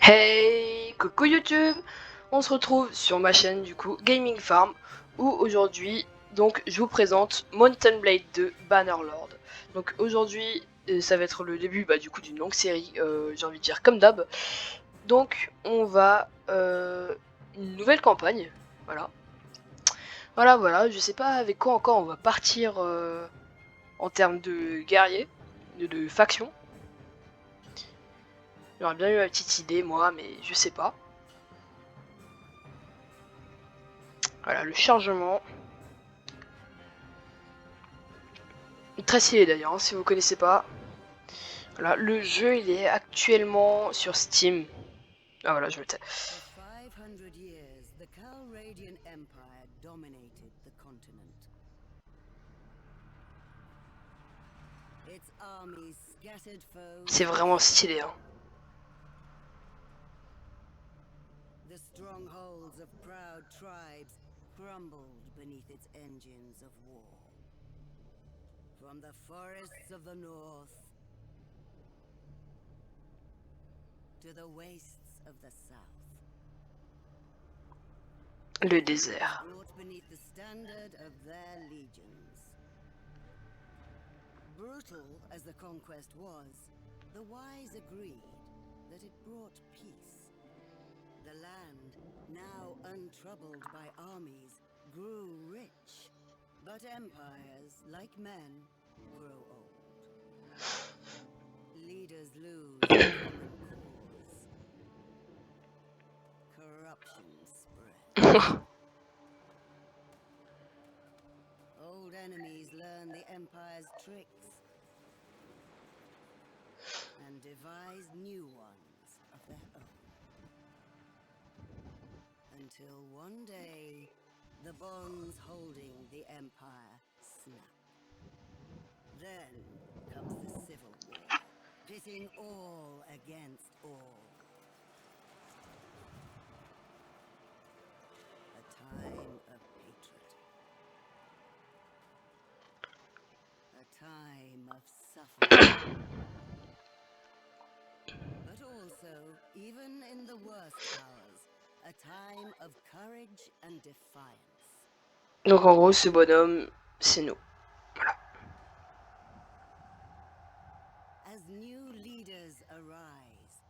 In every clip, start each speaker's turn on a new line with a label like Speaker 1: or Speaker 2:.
Speaker 1: Hey, coucou YouTube. On se retrouve sur ma chaîne du coup Gaming Farm où aujourd'hui donc je vous présente Mountain Blade 2 Bannerlord. Donc aujourd'hui ça va être le début du coup d'une longue série, j'ai envie de dire comme d'hab. Donc on va une nouvelle campagne, voilà. Voilà, je sais pas avec quoi encore on va partir en termes de guerriers, de factions. J'aurais bien eu ma petite idée moi mais je sais pas. Voilà le chargement. Très stylé d'ailleurs, hein, si vous connaissez pas. Voilà, le jeu il est actuellement sur Steam. Ah voilà, je me tais.
Speaker 2: For 500 years, the Calradian Empire dominated the continent. Its armies scattered foes
Speaker 1: C'est
Speaker 2: and
Speaker 1: vraiment stylé,
Speaker 2: fled.
Speaker 1: hein.
Speaker 2: The strongholds of proud tribes crumbled beneath its engines of war. From the forests of the north to the wastes of the south.
Speaker 1: Le
Speaker 2: Was
Speaker 1: désert.
Speaker 2: brought beneath the standard of their legions. Brutal as the conquest was, the wise agreed that it brought peace. The land, now untroubled by armies, grew rich. But empires, like men, grow old. Leaders lose the common cause. Corruption spreads. Old enemies learn the Empire's tricks and devise new ones of their own. Until one day, the bonds holding the Empire snap. Then comes the Civil War, pitting all against all. A time of hatred. A time of suffering. But also, even in the worst hours, a time of courage and defiance.
Speaker 1: Donc en gros, ce bonhomme, c'est nous. Voilà.
Speaker 2: As new leaders arise,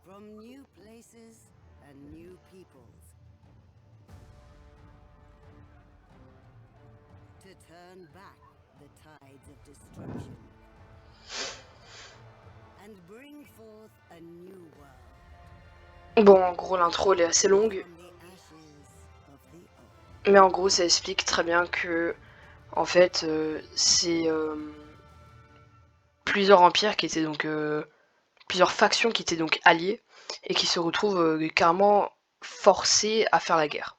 Speaker 2: from new places and new peoples, to turn back the tides of destruction and bring forth a new world
Speaker 1: Bon, en gros, l'intro elle est assez longue.
Speaker 2: from the ashes of the old.
Speaker 1: Mais en gros, ça explique très bien que, en fait, c'est plusieurs empires qui étaient donc. Plusieurs factions qui étaient donc alliées et qui se retrouvent carrément forcées à faire la guerre.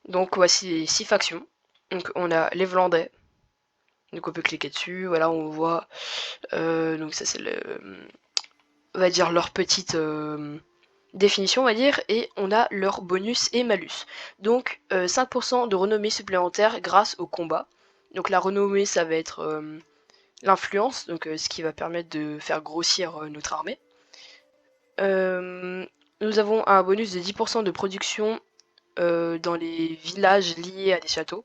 Speaker 1: Donc voici les 6 factions. Donc on a les Vlandais. Donc on peut cliquer dessus, voilà on voit. Donc ça c'est le, on va dire leur petite définition on va dire, et on a leur bonus et malus. Donc 5% de renommée supplémentaire grâce au combat. Donc la renommée ça va être l'influence, donc ce qui va permettre de faire grossir notre armée. Nous avons un bonus de 10% de production dans les villages liés à des châteaux.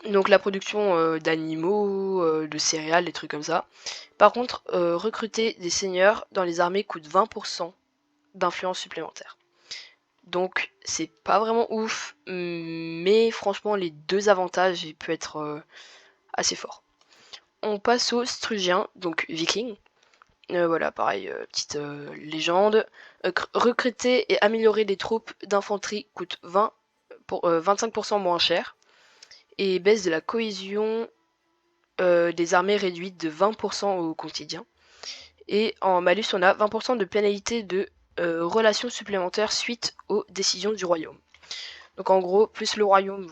Speaker 1: Donc la production d'animaux, de céréales, des trucs comme ça. Par contre, recruter des seigneurs dans les armées coûte 20% d'influence supplémentaire. Donc c'est pas vraiment ouf, mais franchement les deux avantages ils peuvent être assez forts. On passe aux Strugiens, donc vikings. Voilà, pareil, petite légende. Recruter et améliorer les troupes d'infanterie coûte 25% moins cher. Et baisse de la cohésion des armées réduite de 20% au quotidien. Et en malus, on a 20% de pénalité de relations supplémentaires suite aux décisions du royaume. Donc en gros, plus le royaume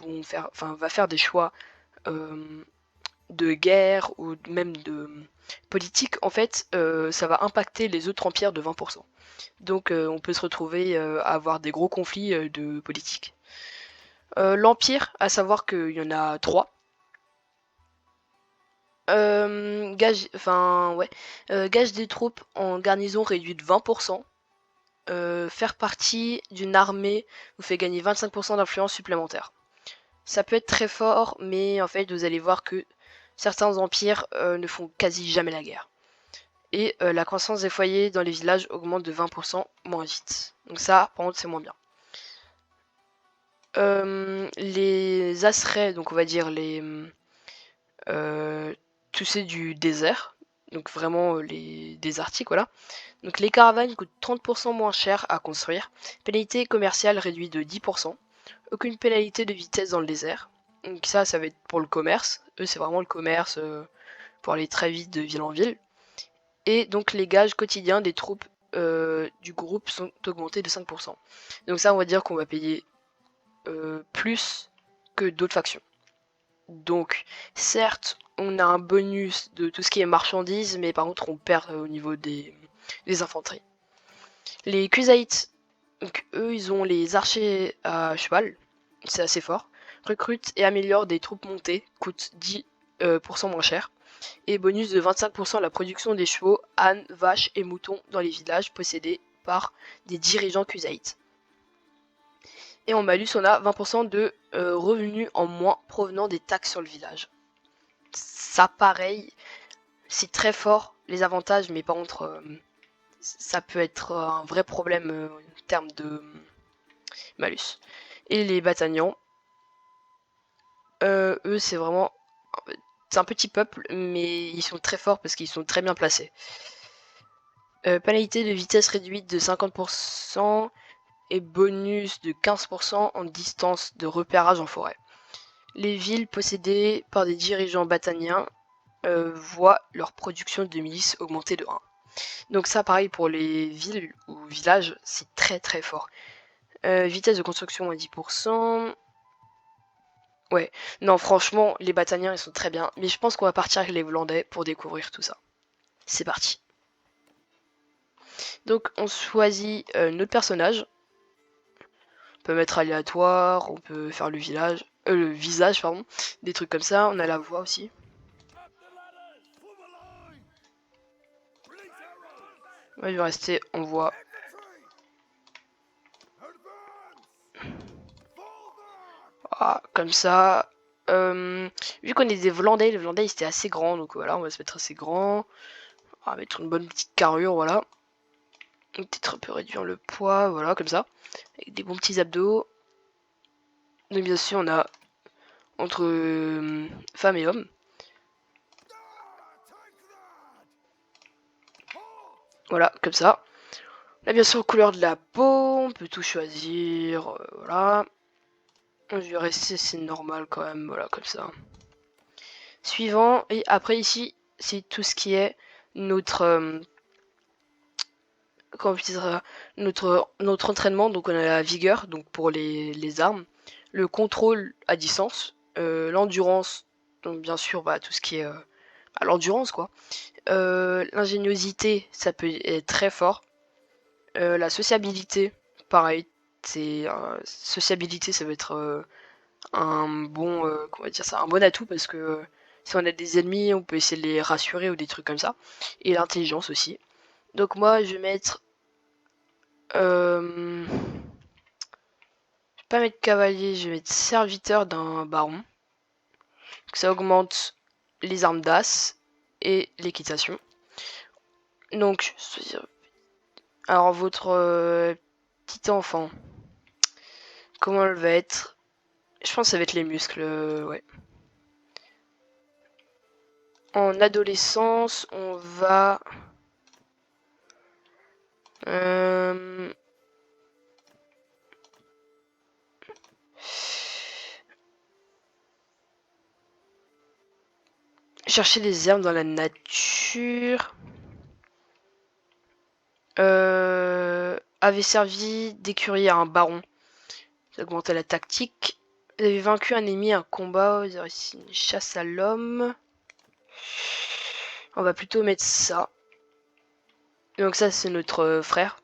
Speaker 1: va faire des choix de guerre ou même de politique, en fait, ça va impacter les autres empires de 20%. Donc on peut se retrouver à avoir des gros conflits de politique. L'empire, à savoir qu'il y en a 3. Gage des troupes en garnison réduit de 20%. Faire partie d'une armée vous fait gagner 25% d'influence supplémentaire. Ça peut être très fort, mais en fait vous allez voir que certains empires ne font quasi jamais la guerre. Et la croissance des foyers dans les villages augmente de 20% moins vite. Donc ça, par contre, c'est moins bien. Les Asrae, donc on va dire les tous ces du désert, donc vraiment les désertiques, voilà. Donc les caravanes coûtent 30% moins cher à construire. Pénalité commerciale réduite de 10%. Aucune pénalité de vitesse dans le désert. Donc ça va être pour le commerce. Eux, c'est vraiment le commerce pour aller très vite de ville en ville. Et donc les gages quotidiens des troupes du groupe sont augmentés de 5%. Donc ça, on va dire qu'on va payer plus que d'autres factions. Donc certes, on a un bonus de tout ce qui est marchandises, mais par contre on perd au niveau des infanteries. Les Kuzaïtes, donc eux ils ont les archers à cheval, c'est assez fort. Recrutent et améliorent des troupes montées, coûtent 10% moins cher. Et bonus de 25% la production des chevaux, ânes, vaches et moutons dans les villages possédés par des dirigeants Kuzaïtes. Et en malus, on a 20% de revenus en moins provenant des taxes sur le village. Ça, pareil, c'est très fort les avantages, mais par contre, ça peut être un vrai problème en termes de malus. Et les batagnans, eux, c'est vraiment... C'est un petit peuple, mais ils sont très forts parce qu'ils sont très bien placés. Pénalité de vitesse réduite de 50% et bonus de 15% en distance de repérage en forêt. Les villes possédées par des dirigeants bataniens voient leur production de milices augmenter de 1. Donc ça, pareil pour les villes ou villages, c'est très très fort. Vitesse de construction à 10%. Ouais, non franchement, les bataniens ils sont très bien, mais je pense qu'on va partir avec les Hollandais pour découvrir tout ça. C'est parti. Donc on choisit notre personnage. On peut mettre aléatoire, on peut faire le visage, pardon, des trucs comme ça. On a la voix aussi. Ouais, je vais rester en voix. Ah, comme ça. Vu qu'on est des Hollandais, les Hollandais ils étaient assez grands, donc voilà, on va se mettre assez grand. On va mettre une bonne petite carrure, voilà. Peut-être un peu réduire le poids, voilà, comme ça. Avec des bons petits abdos. Donc bien sûr, on a entre femmes et hommes. Voilà, comme ça. Là, bien sûr, couleur de la peau, on peut tout choisir, voilà. Je vais rester, c'est normal quand même, voilà, comme ça. Suivant, et après ici, c'est tout ce qui est notre... comment dire ça, notre entraînement, donc on a la vigueur, donc pour les armes, le contrôle à distance, l'endurance, donc bien sûr, bah, tout ce qui est l'endurance, quoi. L'ingéniosité, ça peut être très fort. La sociabilité, pareil, sociabilité, ça va être un bon, comment dire ça, un bon atout parce que si on a des ennemis, on peut essayer de les rassurer ou des trucs comme ça. Et l'intelligence aussi. Donc moi, je vais mettre, je vais pas mettre cavalier, je vais mettre serviteur d'un baron. Donc ça augmente les armes d'as et l'équitation. Donc, alors votre petit enfant, comment elle va être? Je pense que ça va être les muscles, ouais. En adolescence, on va... chercher des herbes dans la nature. Avait servi d'écurie à un baron. Ça augmentait la tactique. Vous avez vaincu un ennemi, un combat. Vous avez réussi une chasse à l'homme. On va plutôt mettre ça. Donc ça, c'est notre frère.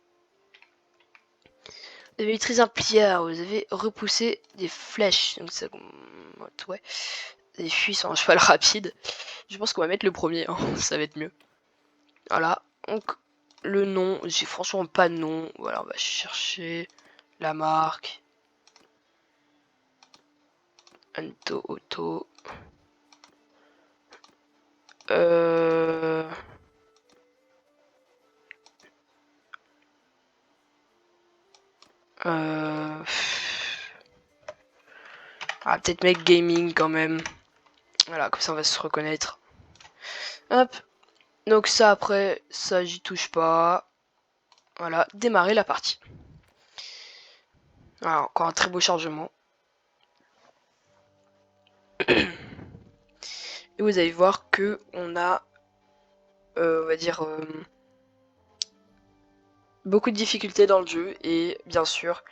Speaker 1: Vous avez maîtrisé un pliard. Vous avez repoussé des flèches. Donc ça, ouais. Des fuies sur un cheval rapide. Je pense qu'on va mettre le premier, hein, ça va être mieux. Voilà, donc le nom, j'ai franchement pas de nom. Voilà, on va chercher la marque. Anto Auto. Ah, peut-être mec gaming quand même. Voilà, comme ça on va se reconnaître. Hop. Donc ça après, ça j'y touche pas. Voilà, démarrer la partie. Voilà, encore un très beau chargement. Et vous allez voir que on a, on va dire, beaucoup de difficultés dans le jeu et bien sûr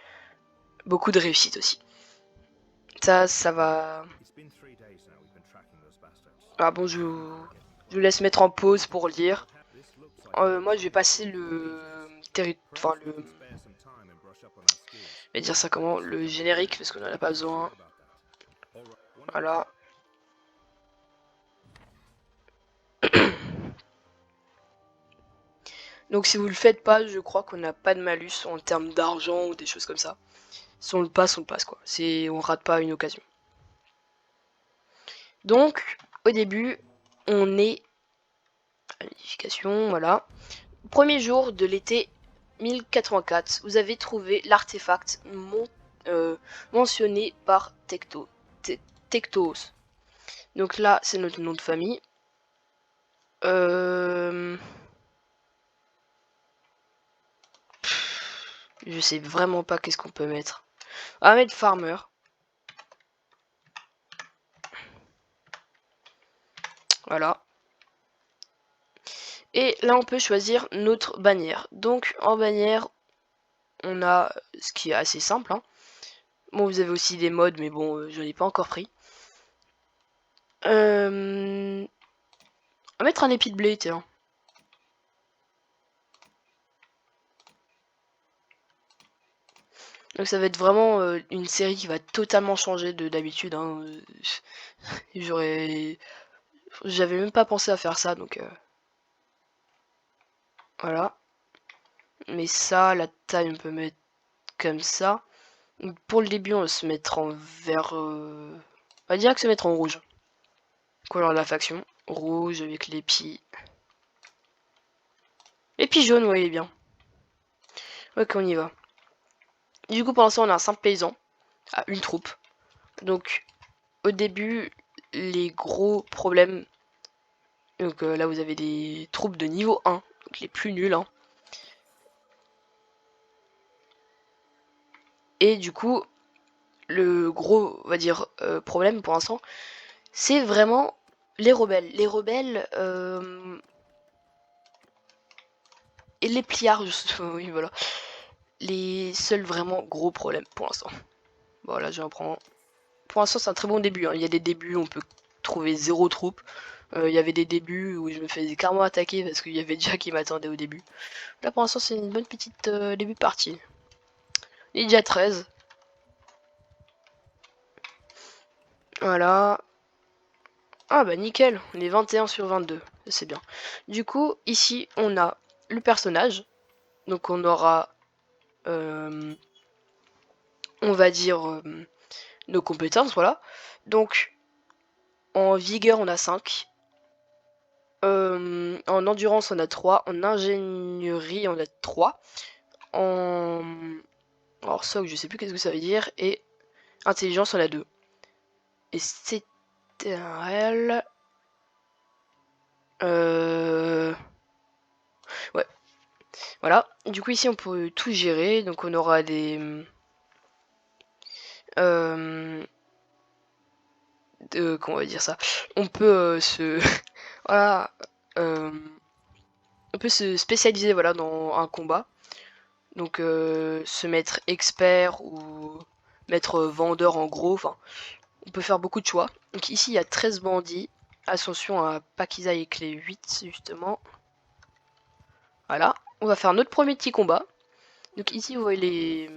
Speaker 1: beaucoup de réussite aussi. Ça va. Ah bon, je vous laisse mettre en pause pour lire. Moi, je vais passer enfin je vais dire ça comment, le générique parce qu'on en a pas besoin. Voilà. Donc si vous le faites pas, je crois qu'on n'a pas de malus en termes d'argent ou des choses comme ça. Si on le passe quoi. On rate pas une occasion. Donc au début, on est à l'édification, voilà. Premier jour de l'été 1084, vous avez trouvé l'artefact mentionné par Tectos. Donc là, c'est notre nom de famille. Je sais vraiment pas qu'est-ce qu'on peut mettre. On va mettre farmer. Voilà. Et là, on peut choisir notre bannière. Donc, en bannière, on a ce qui est assez simple. Hein. Bon, vous avez aussi des modes, mais bon, j'en ai pas encore pris. On va mettre un épi de blé, tiens. Donc ça va être vraiment une série qui va totalement changer de d'habitude. Hein. J'avais même pas pensé à faire ça, donc voilà. Mais ça, la taille, on peut mettre comme ça. Donc, pour le début, on va se mettre en vert. On va direct se mettre en rouge. Couleur de la faction. Rouge avec l'épi. Épi jaune, ouais, il est bien. Ok, on y va. Du coup, pour l'instant, on a un simple paysan à une troupe. Donc, au début, les gros problèmes. Donc là, vous avez des troupes de niveau 1, donc les plus nuls. Hein. Et du coup, le gros, on va dire, problème pour l'instant, c'est vraiment les rebelles. Les rebelles et les pliards, oui, voilà. Les seuls vraiment gros problèmes pour l'instant. Voilà, j'en prends. Pour l'instant, c'est un très bon début. Hein. Il y a des débuts où on peut trouver 0 troupes. Il y avait des débuts où je me faisais carrément attaquer parce qu'il y avait déjà qui m'attendait au début. Là, pour l'instant, c'est une bonne petite début de partie. Il est déjà 13. Voilà. Ah bah nickel, on est 21 sur 22, c'est bien. Du coup, ici, on a le personnage. Donc on aura, on va dire, nos compétences, voilà. Donc, en vigueur, on a 5. En endurance, on a 3. En ingénierie, on a 3. En... Alors ça, je sais plus qu'est-ce que ça veut dire. Et intelligence, on a 2. Et c'est réel... Ouais. Voilà. Du coup, ici, on peut tout gérer. Donc, on aura des... comment on va dire ça? On peut se... voilà. On peut se spécialiser voilà, dans un combat. Donc, se mettre expert ou mettre vendeur en gros. Enfin, on peut faire beaucoup de choix. Donc, ici, il y a 13 bandits. Ascension à Pakiza et clé 8, justement. Voilà. On va faire notre premier petit combat. Donc, ici, vous voyez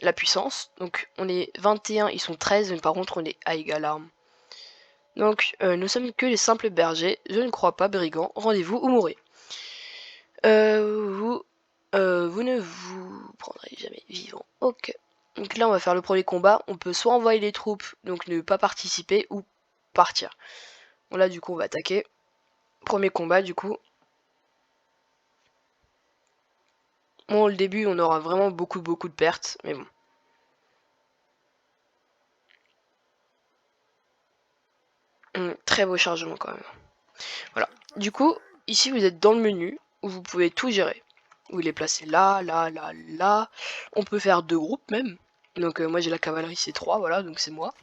Speaker 1: la puissance. Donc, on est 21, ils sont 13, mais par contre, on est à égal arme. Donc, nous sommes que les simples bergers. Je ne crois pas, brigands. Rendez-vous ou mourrez. Vous, vous ne vous prendrez jamais vivant. Ok. Donc là, on va faire le premier combat. On peut soit envoyer les troupes, donc ne pas participer, ou partir. Bon, là, du coup, on va attaquer. Premier combat, du coup. Bon, au début, on aura vraiment beaucoup de pertes, mais bon. Très beau chargement quand même. Voilà. Du coup, ici, vous êtes dans le menu, où vous pouvez tout gérer. Vous les placez là, là, là, là. On peut faire 2 groupes même. Donc moi j'ai la cavalerie, c'est 3, voilà, donc c'est moi.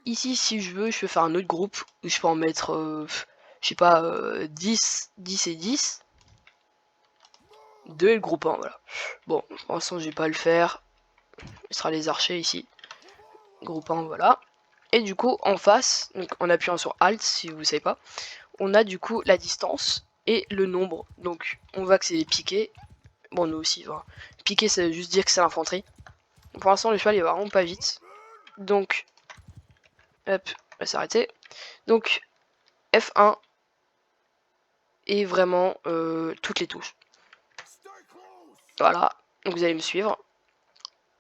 Speaker 1: Ici, si je veux, je peux faire un autre groupe où je peux en mettre, je sais pas, 10 et 10. 2 et le groupe 1, voilà. Bon, pour l'instant, je vais pas le faire. Ce sera les archers ici. Groupe 1, voilà. Et du coup, en face, donc en appuyant sur Alt, si vous savez pas, on a du coup la distance et le nombre. Donc, on voit que c'est les piquets. Bon, nous aussi, voilà. Piquer, ça veut juste dire que c'est l'infanterie. Pour l'instant, le cheval, il va vraiment pas vite. Donc, hop, on va s'arrêter. Donc, F1 et vraiment toutes les touches. Voilà, donc vous allez me suivre.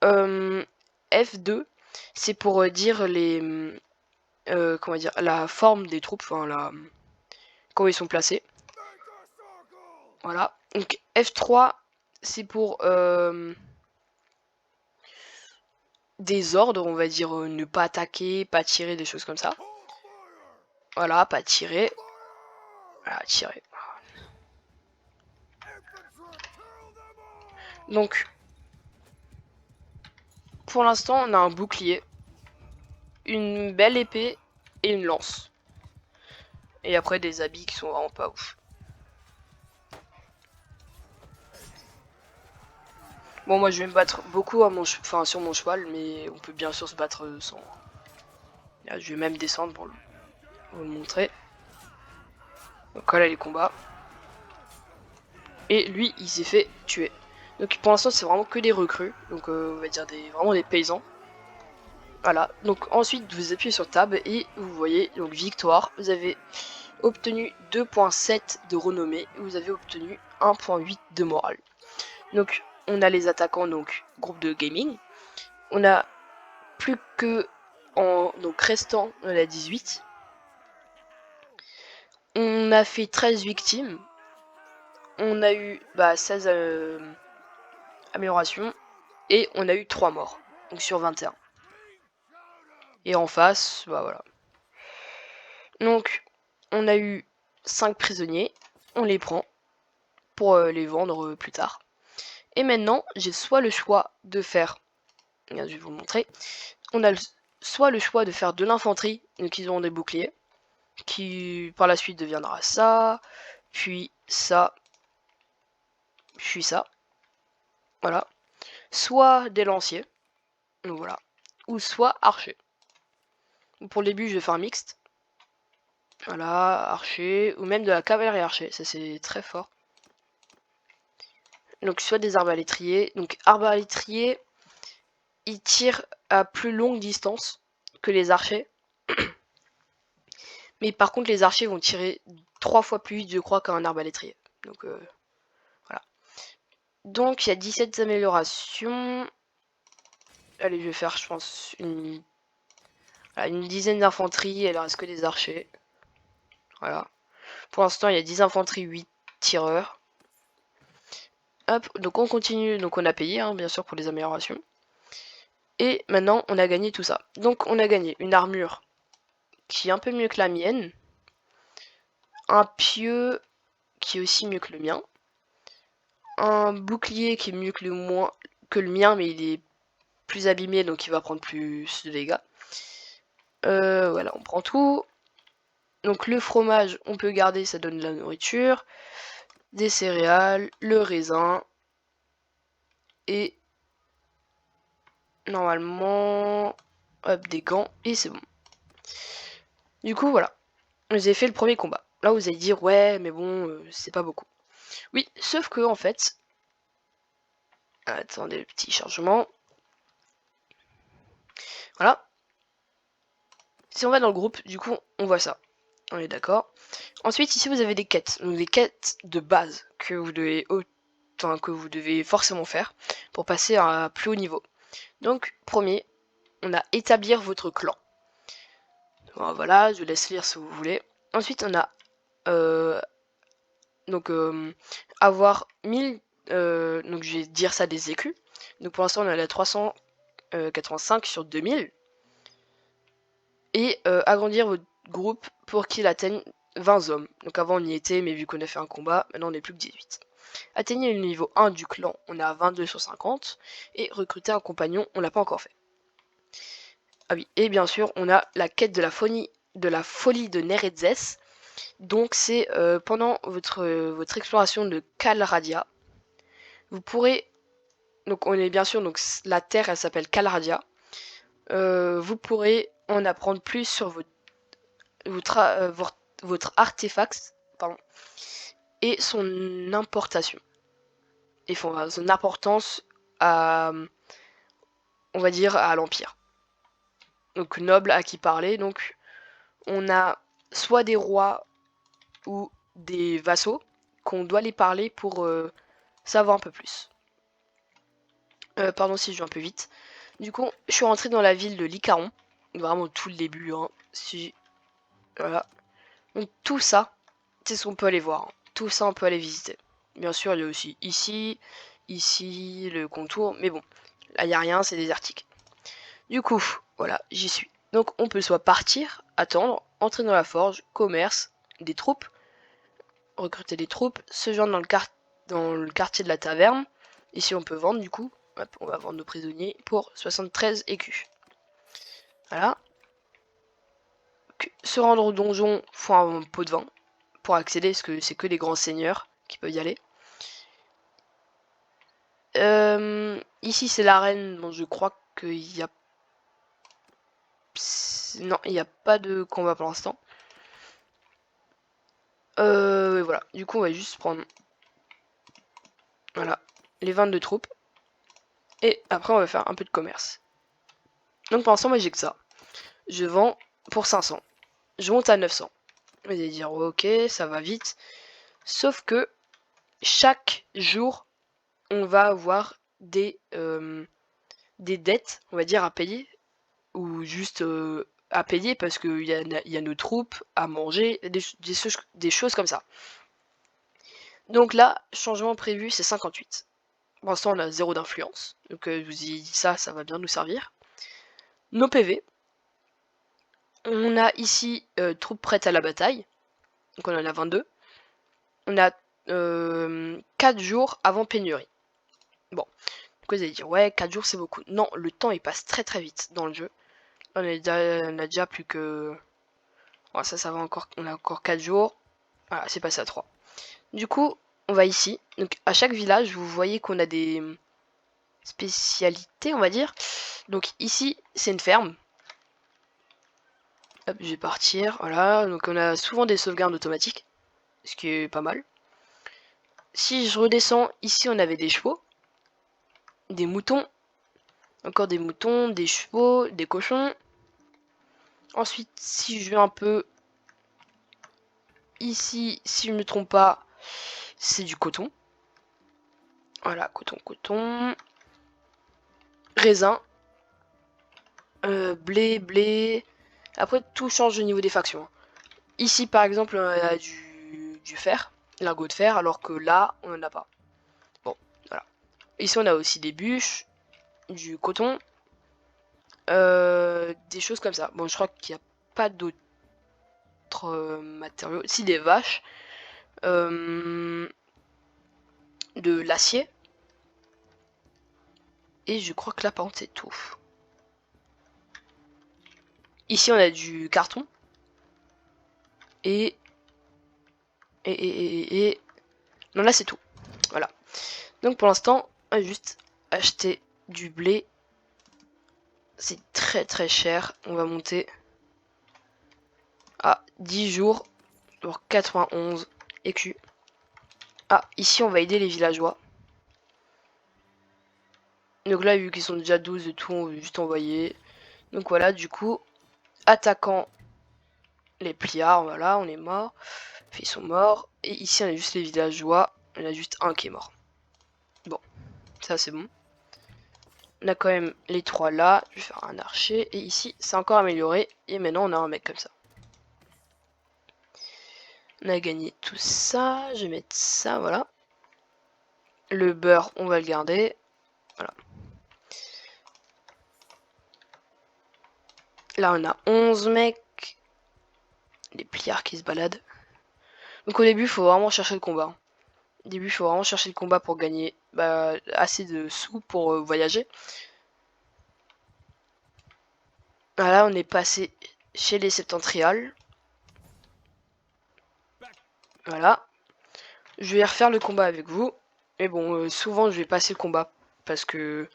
Speaker 1: F2, c'est pour dire les comment dire, la forme des troupes, enfin la comment ils sont placés. Voilà. Donc F3, c'est pour des ordres, on va dire ne pas attaquer, pas tirer, des choses comme ça. Voilà, pas tirer. Voilà, tirer. Donc, pour l'instant, on a un bouclier, une belle épée et une lance. Et après, des habits qui sont vraiment pas ouf. Bon, moi, je vais me battre beaucoup à sur mon cheval, mais on peut bien sûr se battre sans. Là, je vais même descendre pour vous le montrer. Donc voilà les combats. Et lui, il s'est fait tuer. Donc pour l'instant, c'est vraiment que des recrues. Donc on va dire vraiment des paysans. Voilà. Donc ensuite, vous appuyez sur Tab et vous voyez donc victoire. Vous avez obtenu 2.7 de renommée. Et vous avez obtenu 1.8 de morale. Donc on a les attaquants, donc groupe de gaming. On a plus que donc restant, on a 18. On a fait 13 victimes. On a eu 16 améliorations. Et on a eu 3 morts. Donc sur 21. Et en face, bah voilà. Donc on a eu 5 prisonniers. On les prend pour les vendre plus tard. Et maintenant, j'ai soit le choix de faire, je vais vous le montrer, on a soit le choix de faire de l'infanterie, donc ils auront des boucliers, qui par la suite deviendra ça, puis ça, voilà. Soit des lanciers, donc voilà, ou soit archer. Pour le début, je vais faire un mixte. Voilà, archer, ou même de la cavalerie archer, ça c'est très fort. Donc soit des arbalétriers. Donc arbalétriers, ils tirent à plus longue distance que les archers. Mais par contre, les archers vont tirer 3 fois plus vite, je crois, qu'un arbalétrier. Donc voilà. Donc il y a 17 améliorations. Allez, je vais faire, je pense, une dizaine d'infanterie. Elle reste que des archers. Voilà. Pour l'instant, il y a 10 infanteries, 8 tireurs. Hop, donc on continue. Donc on a payé, hein, bien sûr, pour les améliorations. Et maintenant, on a gagné tout ça. Donc on a gagné une armure qui est un peu mieux que la mienne. Un pieu qui est aussi mieux que le mien. Un bouclier qui est mieux que le mien, mais il est plus abîmé, donc il va prendre plus de dégâts. Voilà, on prend tout. Donc le fromage, on peut garder, ça donne de la nourriture. Des céréales, le raisin. Et normalement, hop, des gants, et c'est bon. Du coup, voilà. Vous avez fait le premier combat. Là, vous allez dire, ouais, mais bon, c'est pas beaucoup. Oui, sauf que, en fait... Attendez le petit chargement. Voilà. Si on va dans le groupe, du coup, on voit ça. On est d'accord. Ensuite, ici, vous avez des quêtes. Donc, des quêtes de base que vous devez forcément faire pour passer à un plus haut niveau. Donc, premier, on a établir votre clan. Voilà, je laisse lire si vous voulez. Ensuite, on a avoir 1000, donc je vais dire ça des écus. Donc pour l'instant, on est à 385 sur 2000. Et agrandir votre groupe pour qu'il atteigne 20 hommes. Donc avant on y était, mais vu qu'on a fait un combat, maintenant on n'est plus que 18. Atteignez le niveau 1 du clan, on est à 22 sur 50. Et recruter un compagnon, on l'a pas encore fait. Ah oui, et bien sûr, on a la quête de la folie de Nerezes. Donc c'est pendant votre exploration de Calradia, vous pourrez, donc on est bien sûr, donc la terre elle s'appelle Calradia. Vous pourrez en apprendre plus sur votre artefact, pardon, et son importation et son importance à, on va dire, à l'empire. Donc noble à qui parler. Donc on a soit des rois ou des vassaux qu'on doit les parler pour savoir un peu plus. Pardon si je vais un peu vite. Du coup, je suis rentré dans la ville de Licaron. Vraiment tout le début. Hein. Voilà. Donc tout ça, c'est ce qu'on peut aller voir. Hein. Tout ça, on peut aller visiter. Bien sûr, il y a aussi ici, le contour. Mais bon, là, il n'y a rien, c'est désertique. Du coup, voilà, j'y suis. Donc on peut soit partir, attendre, entrer dans la forge, commerce, des troupes, recruter des troupes, se joindre dans le quartier de la taverne. Ici, on peut vendre du coup. Hop, on va vendre nos prisonniers pour 73 écus. Voilà. Se rendre au donjon, faut un pot de vin pour accéder, parce que c'est que les grands seigneurs qui peuvent y aller. Ici, c'est l'arène. Bon, je crois qu'il y a... Non, il n'y a pas de combat pour l'instant. Voilà. Du coup, on va juste prendre... Voilà. Les 22 troupes. Et après, on va faire un peu de commerce. Donc, pour l'instant, moi, j'ai que ça. Je vends pour 500. Je monte à 900. Vous allez dire, ok, ça va vite. Sauf que chaque jour, on va avoir des dettes, on va dire, à payer. Ou juste à payer parce qu'il y a nos troupes à manger, des choses comme ça. Donc là, changement prévu, c'est 58. Pour l'instant, on a 0 d'influence. Donc je vous ai dit ça va bien nous servir. Nos PV. On a ici troupes prêtes à la bataille. Donc on en a 22. On a 4 jours avant pénurie. Bon, donc vous allez dire, ouais, 4 jours c'est beaucoup. Non, le temps il passe très très vite dans le jeu. On a déjà plus que... Bon, ça va encore, on a encore 4 jours. Voilà, c'est passé à 3. Du coup, on va ici. Donc à chaque village, vous voyez qu'on a des spécialités, on va dire. Donc ici, c'est une ferme. Hop, je vais partir. Voilà, donc on a souvent des sauvegardes automatiques, ce qui est pas mal. Si je redescends, ici on avait des chevaux, des moutons, encore des moutons, des chevaux, des cochons. Ensuite, si je vais un peu ici, si je ne me trompe pas, c'est du coton. Voilà, coton. Raisin. Blé. Après, tout change au niveau des factions. Ici, par exemple, on a du fer, lingot de fer, alors que là, on n'en a pas. Bon, voilà. Ici, on a aussi des bûches, du coton, des choses comme ça. Bon, je crois qu'il n'y a pas d'autres matériaux. Si, des vaches, de l'acier. Et je crois que là, par contre, c'est tout. Ici, on a du carton. Et... Non, là, c'est tout. Voilà. Donc, pour l'instant, on va juste acheter du blé. C'est très très cher. On va monter à 10 jours pour 91 écus. Ah, ici, on va aider les villageois. Donc là, vu qu'ils sont déjà 12 et tout, on veut juste envoyer. Donc voilà, du coup, attaquant les pliards, voilà, on est mort. Ils sont morts. Et ici, on a juste les villageois. On a juste un qui est mort. Bon, ça c'est bon. On a quand même les 3 là. Je vais faire un archer. Et ici, c'est encore amélioré. Et maintenant, on a un mec comme ça. On a gagné tout ça. Je vais mettre ça, voilà. Le beurre, on va le garder. Voilà. Là, on a 11 mecs. Les pliards qui se baladent. Donc au début, il faut vraiment chercher le combat. Au début, il faut vraiment chercher le combat pour gagner assez de sous pour voyager. Là, on est passé chez les septentriales. Voilà. Je vais refaire le combat avec vous. Mais bon, souvent, je vais passer le combat. Parce que,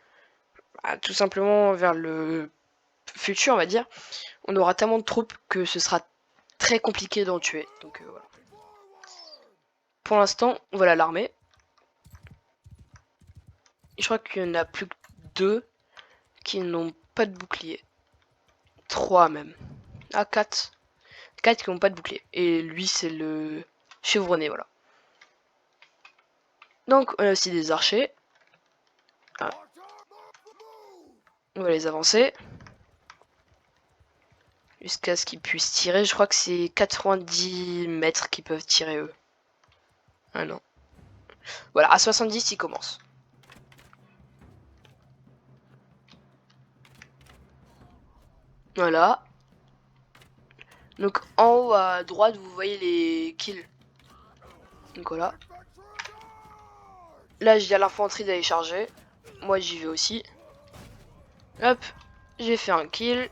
Speaker 1: tout simplement, vers le futur, on va dire, on aura tellement de troupes que ce sera très compliqué d'en tuer. Donc, voilà. Pour l'instant, voilà l'armée. Je crois qu'il y en a plus que 2 qui n'ont pas de bouclier. 3 même. Ah, 4. 4 qui n'ont pas de bouclier. Et lui, c'est le chevronné, voilà. Donc, on a aussi des archers. Ah. On va les avancer. Jusqu'à ce qu'ils puissent tirer. Je crois que c'est 90 mètres qu'ils peuvent tirer, eux. Ah non. Voilà, à 70, ils commencent. Voilà. Donc, en haut à droite, vous voyez les kills. Donc, voilà. Là, j'ai à l'infanterie d'aller charger. Moi, j'y vais aussi. Hop, j'ai fait un kill.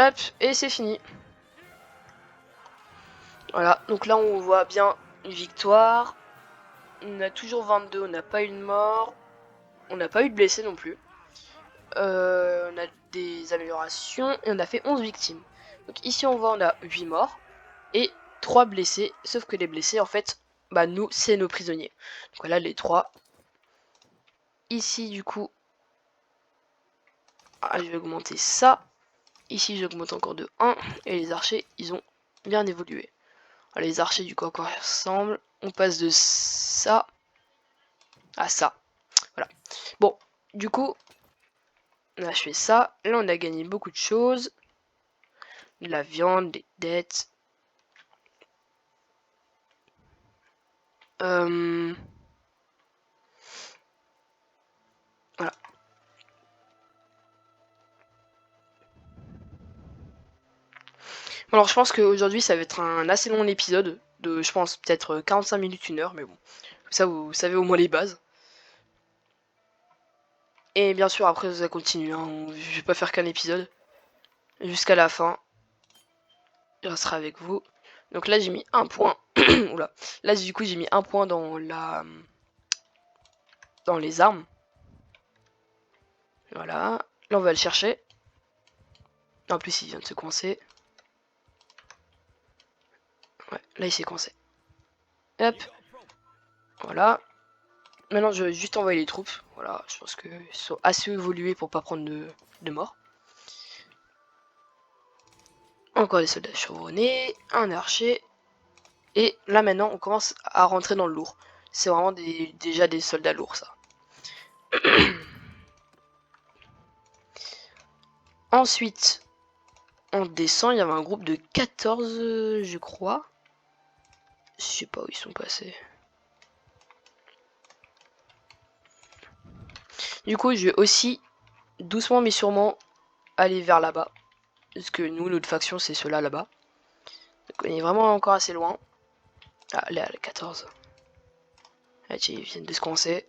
Speaker 1: Hop, et c'est fini. Voilà, donc là, on voit bien une victoire. On a toujours 22, on n'a pas eu de mort. On n'a pas eu de blessés non plus. On a des améliorations et on a fait 11 victimes. Donc ici, on voit, on a 8 morts et 3 blessés. Sauf que les blessés, en fait, bah nous, c'est nos prisonniers. Donc voilà, les 3. Ici, du coup, je vais augmenter ça. Ici, j'augmente encore de 1. Et les archers, ils ont bien évolué. Alors, les archers, du coup, à quoi ils ressemblent? On passe de ça à ça. Voilà. Bon, du coup, on a fait ça. Là, on a gagné beaucoup de choses. De la viande, des dettes. Voilà. Alors, je pense qu'aujourd'hui, ça va être un assez long épisode. De, je pense, peut-être 45 minutes, 1 heure. Mais bon, ça, vous savez au moins les bases. Et bien sûr, après, ça continue. Hein. Je vais pas faire qu'un épisode. Jusqu'à la fin. Je resterai avec vous. Donc là, j'ai mis 1 point. Oula. Là, du coup, j'ai mis 1 point dans les armes. Voilà. Là, on va le chercher. En plus, il vient de se coincer. Ouais, là, il s'est coincé. Hop. Voilà. Maintenant, je vais juste envoyer les troupes. Voilà, je pense qu'ils sont assez évolués pour pas prendre de morts. Encore des soldats chevronnés, un archer. Et là, maintenant, on commence à rentrer dans le lourd. C'est vraiment déjà des soldats lourds, ça. Ensuite, on descend. Il y avait un groupe de 14, je crois. Je sais pas où ils sont passés. Du coup, je vais aussi, doucement mais sûrement, aller vers là-bas. Parce que nous, notre faction, c'est ceux-là, là-bas. Donc on est vraiment encore assez loin. Ah, là, les 14. Ah, tiens, ils viennent de se coincer.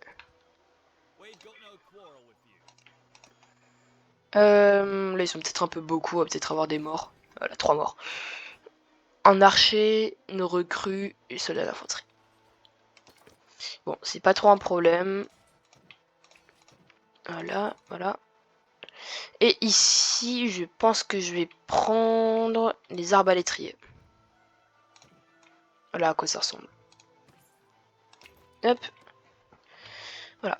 Speaker 1: Là, ils sont peut-être un peu beaucoup. On va peut-être avoir des morts. Voilà, 3 morts. Un archer, une recrue et soldat d'infanterie. Bon, c'est pas trop un problème. Voilà, voilà. Et ici, je pense que je vais prendre les arbalétriers. Voilà à quoi ça ressemble. Hop. Voilà.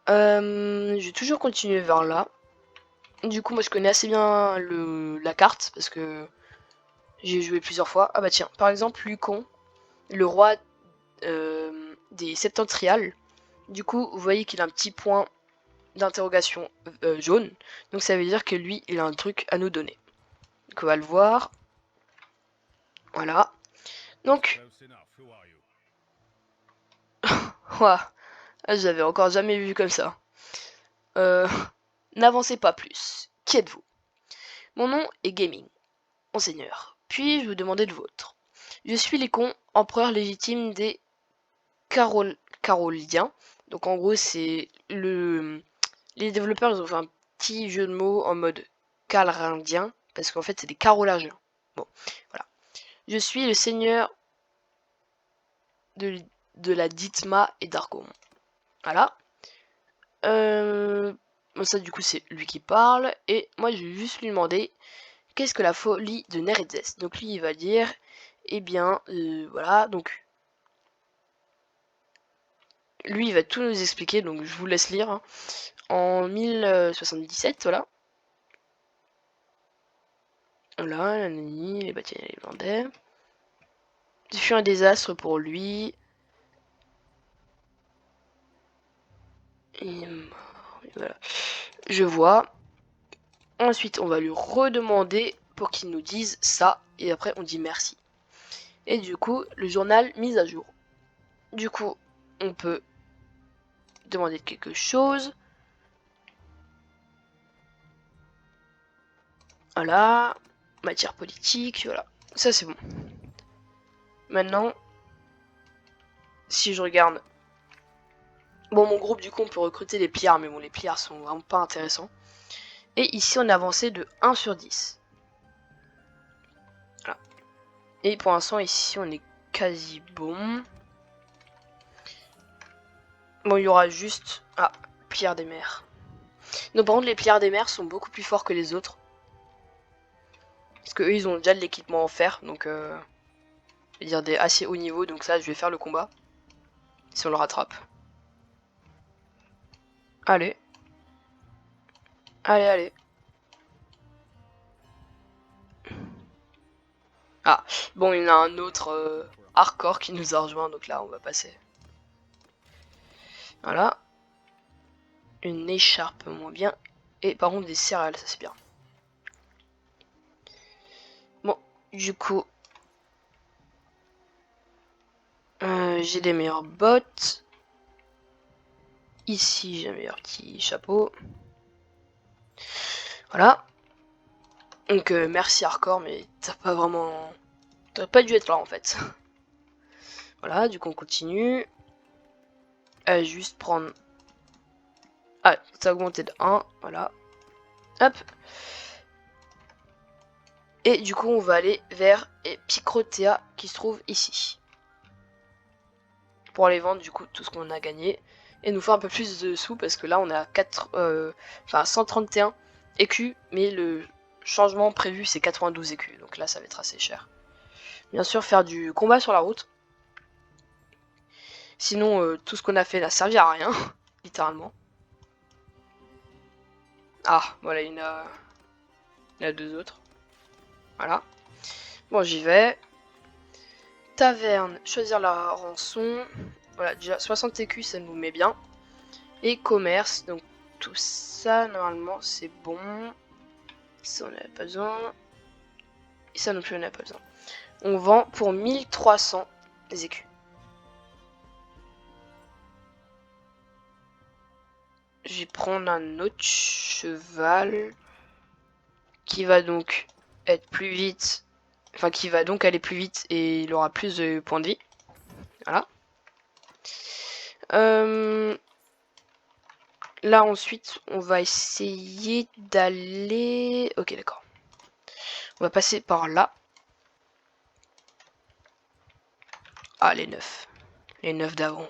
Speaker 1: Je vais toujours continuer vers là. Du coup, moi je connais assez bien la carte parce que j'ai joué plusieurs fois. Ah bah tiens, par exemple, Lucon, le roi des Septentriales. Du coup, vous voyez qu'il a un petit point d'interrogation jaune. Donc ça veut dire que lui, il a un truc à nous donner. Donc on va le voir. Voilà. Donc, ouah, j'avais encore jamais vu comme ça. N'avancez pas plus. Qui êtes-vous? Mon nom est Gaming, monseigneur. Puis-je vous demander le vôtre? Je suis Lécon, empereur légitime des Carolidiens. Donc en gros, c'est les développeurs, ils ont fait un petit jeu de mots en mode carolindien, parce qu'en fait, c'est des Carolingiens. Bon, voilà. Je suis le seigneur de la Dithma et d'Argom. Voilà. Ça, du coup, c'est lui qui parle. Et moi, je vais juste lui demander qu'est-ce que la folie de Neretzes. Donc, lui, il va dire, eh bien, voilà. Donc, lui, il va tout nous expliquer. Donc, je vous laisse lire. Hein. En 1077, voilà. Voilà, les bâtiments irlandais. Ce fut un désastre pour lui. Et voilà. Je vois. Ensuite, on va lui redemander pour qu'il nous dise ça. Et après, on dit merci. Et du coup, le journal mise à jour. Du coup, on peut demander quelque chose. Voilà. Matière politique, voilà. Ça, c'est bon. Maintenant, si je regarde... Bon, mon groupe, du coup, on peut recruter les pliards, mais bon, les pliards sont vraiment pas intéressants. Et ici, on a avancé de 1 sur 10. Voilà. Et pour l'instant, ici, on est quasi bon. Bon, il y aura juste... Ah, pliards des mers. Donc, par contre, les pliards des mers sont beaucoup plus forts que les autres. Parce que eux, ils ont déjà de l'équipement en fer, donc... je vais dire des assez hauts niveaux, donc ça, je vais faire le combat. Si on le rattrape. Allez. Allez, allez. Ah, bon, il y en a un autre hardcore qui nous a rejoint, donc là, on va passer. Voilà. Une écharpe moins bien. Et par contre, des céréales, ça c'est bien. Bon, du coup... j'ai des meilleures bottes. Ici, j'ai un meilleur petit chapeau. Voilà. Donc, merci hardcore, mais t'as pas vraiment... T'aurais pas dû être là, en fait. Voilà, du coup, on continue. Juste prendre... Ah, ça a augmenté de 1, voilà. Hop. Et du coup, on va aller vers Picrotea qui se trouve ici. Pour aller vendre, du coup, tout ce qu'on a gagné. Et nous faire un peu plus de sous, parce que là, on est à 131 écus, mais le changement prévu, c'est 92 écus. Donc là, ça va être assez cher. Bien sûr, faire du combat sur la route. Sinon, tout ce qu'on a fait n'a servi à rien, littéralement. Ah, voilà, il y en a deux autres. Voilà. Bon, j'y vais. Taverne, choisir la rançon. Voilà, déjà 60 écus, ça nous met bien. Et commerce, donc tout ça, normalement, c'est bon. Ça, on n'a pas besoin. Et ça non plus, on n'a pas besoin. On vend pour 1300 écus. Je vais prendre un autre cheval qui va donc être plus vite. Enfin, qui va donc aller plus vite et il aura plus de points de vie. Voilà. Là, ensuite, on va essayer d'aller... Ok, d'accord. On va passer par là. Ah, les 9. Les 9 d'avant.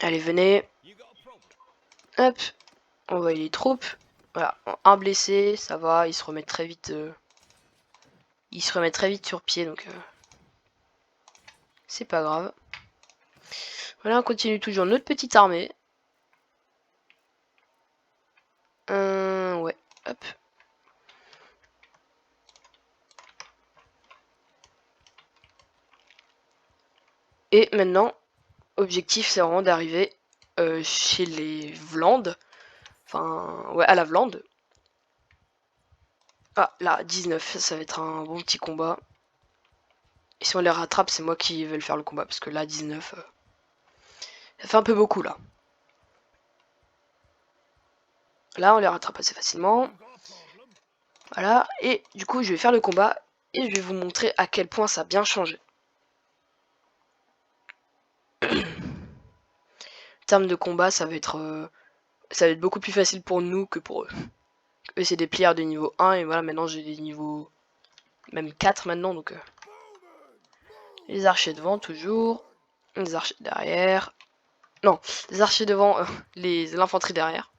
Speaker 1: Allez, venez. Hop. On va les troupes. Voilà, un blessé, ça va, il se remet très vite. Il se remet très vite sur pied, donc c'est pas grave. Voilà, on continue toujours notre petite armée. Ouais, hop. Et maintenant, objectif, c'est vraiment d'arriver chez les Vlandes. Enfin, ouais, à la Vlande. Ah, là, 19, ça va être un bon petit combat. Et si on les rattrape, c'est moi qui vais le faire le combat, parce que là, 19, ça fait un peu beaucoup, là. Là, on les rattrape assez facilement. Voilà, et du coup, je vais faire le combat, et je vais vous montrer à quel point ça a bien changé. En termes de combat, ça va être beaucoup plus facile pour nous que pour eux. Eux, c'est des pliers de niveau 1, et voilà, maintenant j'ai des niveaux même 4 maintenant, donc les archers devant toujours, les archers derrière, non, les archers devant, l'infanterie derrière.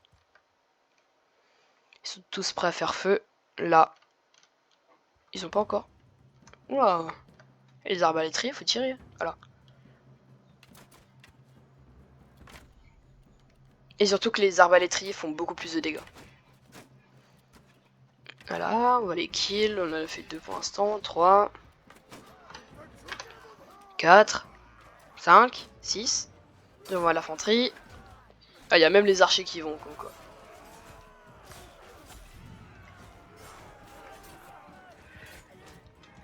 Speaker 1: Ils sont tous prêts à faire feu. Là, ils sont pas encore. Oula. Et les arbalétriers, faut tirer. Voilà. Et surtout que les arbalétriers font beaucoup plus de dégâts. Voilà, on va les kill. On en a fait 2 pour l'instant. 3, 4, 5, 6. Devant l'infanterie. Ah, il y a même les archers qui vont, quoi.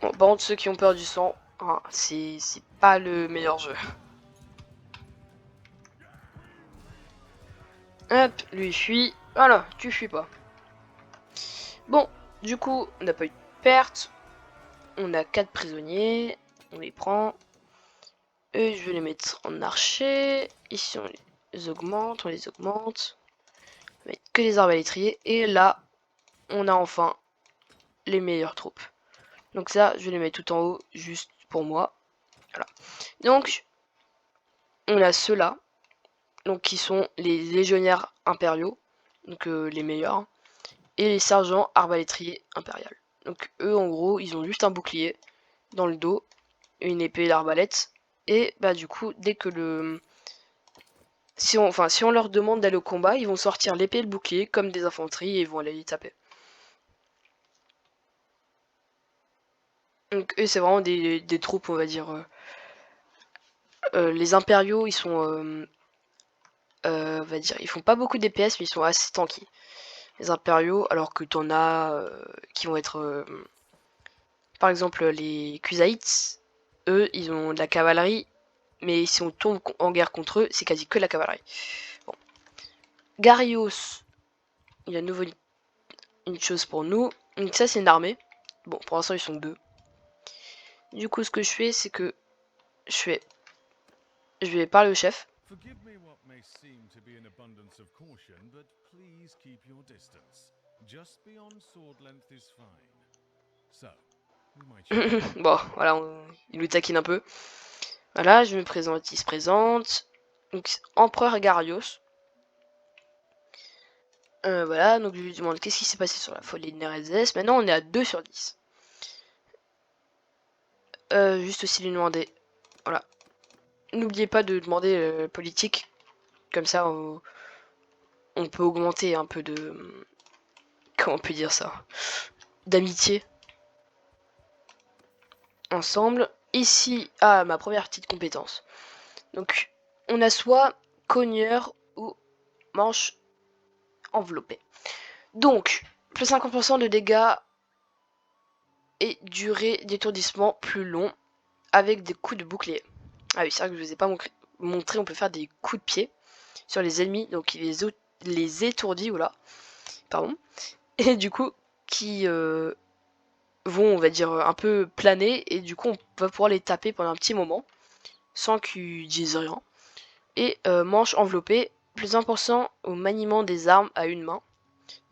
Speaker 1: Bon, par contre, ceux qui ont peur du sang, hein, c'est pas le meilleur jeu. Hop, lui il fuit. Voilà, tu fuis pas. Bon, du coup, on n'a pas eu de perte. On a 4 prisonniers. On les prend. Eux, je vais les mettre en archer. Ici, on les augmente. On les augmente. On va mettre que les arbalétriers. Et là, on a enfin les meilleures troupes. Donc ça, je vais les mettre tout en haut, juste pour moi. Voilà. Donc, on a ceux-là. Donc, qui sont les légionnaires impériaux. Donc, les meilleurs. Hein, et les sergents arbalétriers impériales. Donc, eux, en gros, ils ont juste un bouclier dans le dos. Une épée d'arbalète. Et bah du coup, dès que si on leur demande d'aller au combat, ils vont sortir l'épée et le bouclier comme des infanteries et ils vont aller les taper. Donc eux, c'est vraiment des troupes, on va dire. Les impériaux, ils sont, on va dire, ils font pas beaucoup d'DPS, mais ils sont assez tanky. Les impériaux, alors que t'en as qui vont être, par exemple, les Kusaïts, eux, ils ont de la cavalerie, mais si on tombe en guerre contre eux, c'est quasi que la cavalerie. Bon. Garios, il y a de nouveau une chose pour nous. Donc ça, c'est une armée. Bon, pour l'instant, ils sont 2. Du coup, ce que je fais, c'est que je vais parler au chef.
Speaker 3: Forgive me what may seem to be an abundance of caution, but please keep your distance. Just beyond sword length is fine. So, we might
Speaker 1: Bon, voilà, il nous taquine un peu. Voilà, je me présente, il se présente. Donc, Empereur Garios. Voilà, donc je lui demande qu'est-ce qui s'est passé sur la folie de Nerezes. Maintenant, on est à 2 sur 10. Juste aussi lui demander. Voilà. N'oubliez pas de demander politique. Comme ça, on peut augmenter un peu de. Comment on peut dire ça? D'amitié. Ensemble. Ici, ma première petite compétence. Donc, on a soit cogneur ou manche enveloppée. Donc, plus 50% de dégâts et durée d'étourdissement plus long avec des coups de bouclier. Ah oui, c'est vrai que je vous ai pas montré, on peut faire des coups de pied sur les ennemis, donc il les étourdit, oula, pardon, et du coup, qui vont, on va dire, un peu planer, et du coup, on va pouvoir les taper pendant un petit moment, sans qu'ils disent rien. Et manche enveloppée, plus 1% au maniement des armes à une main.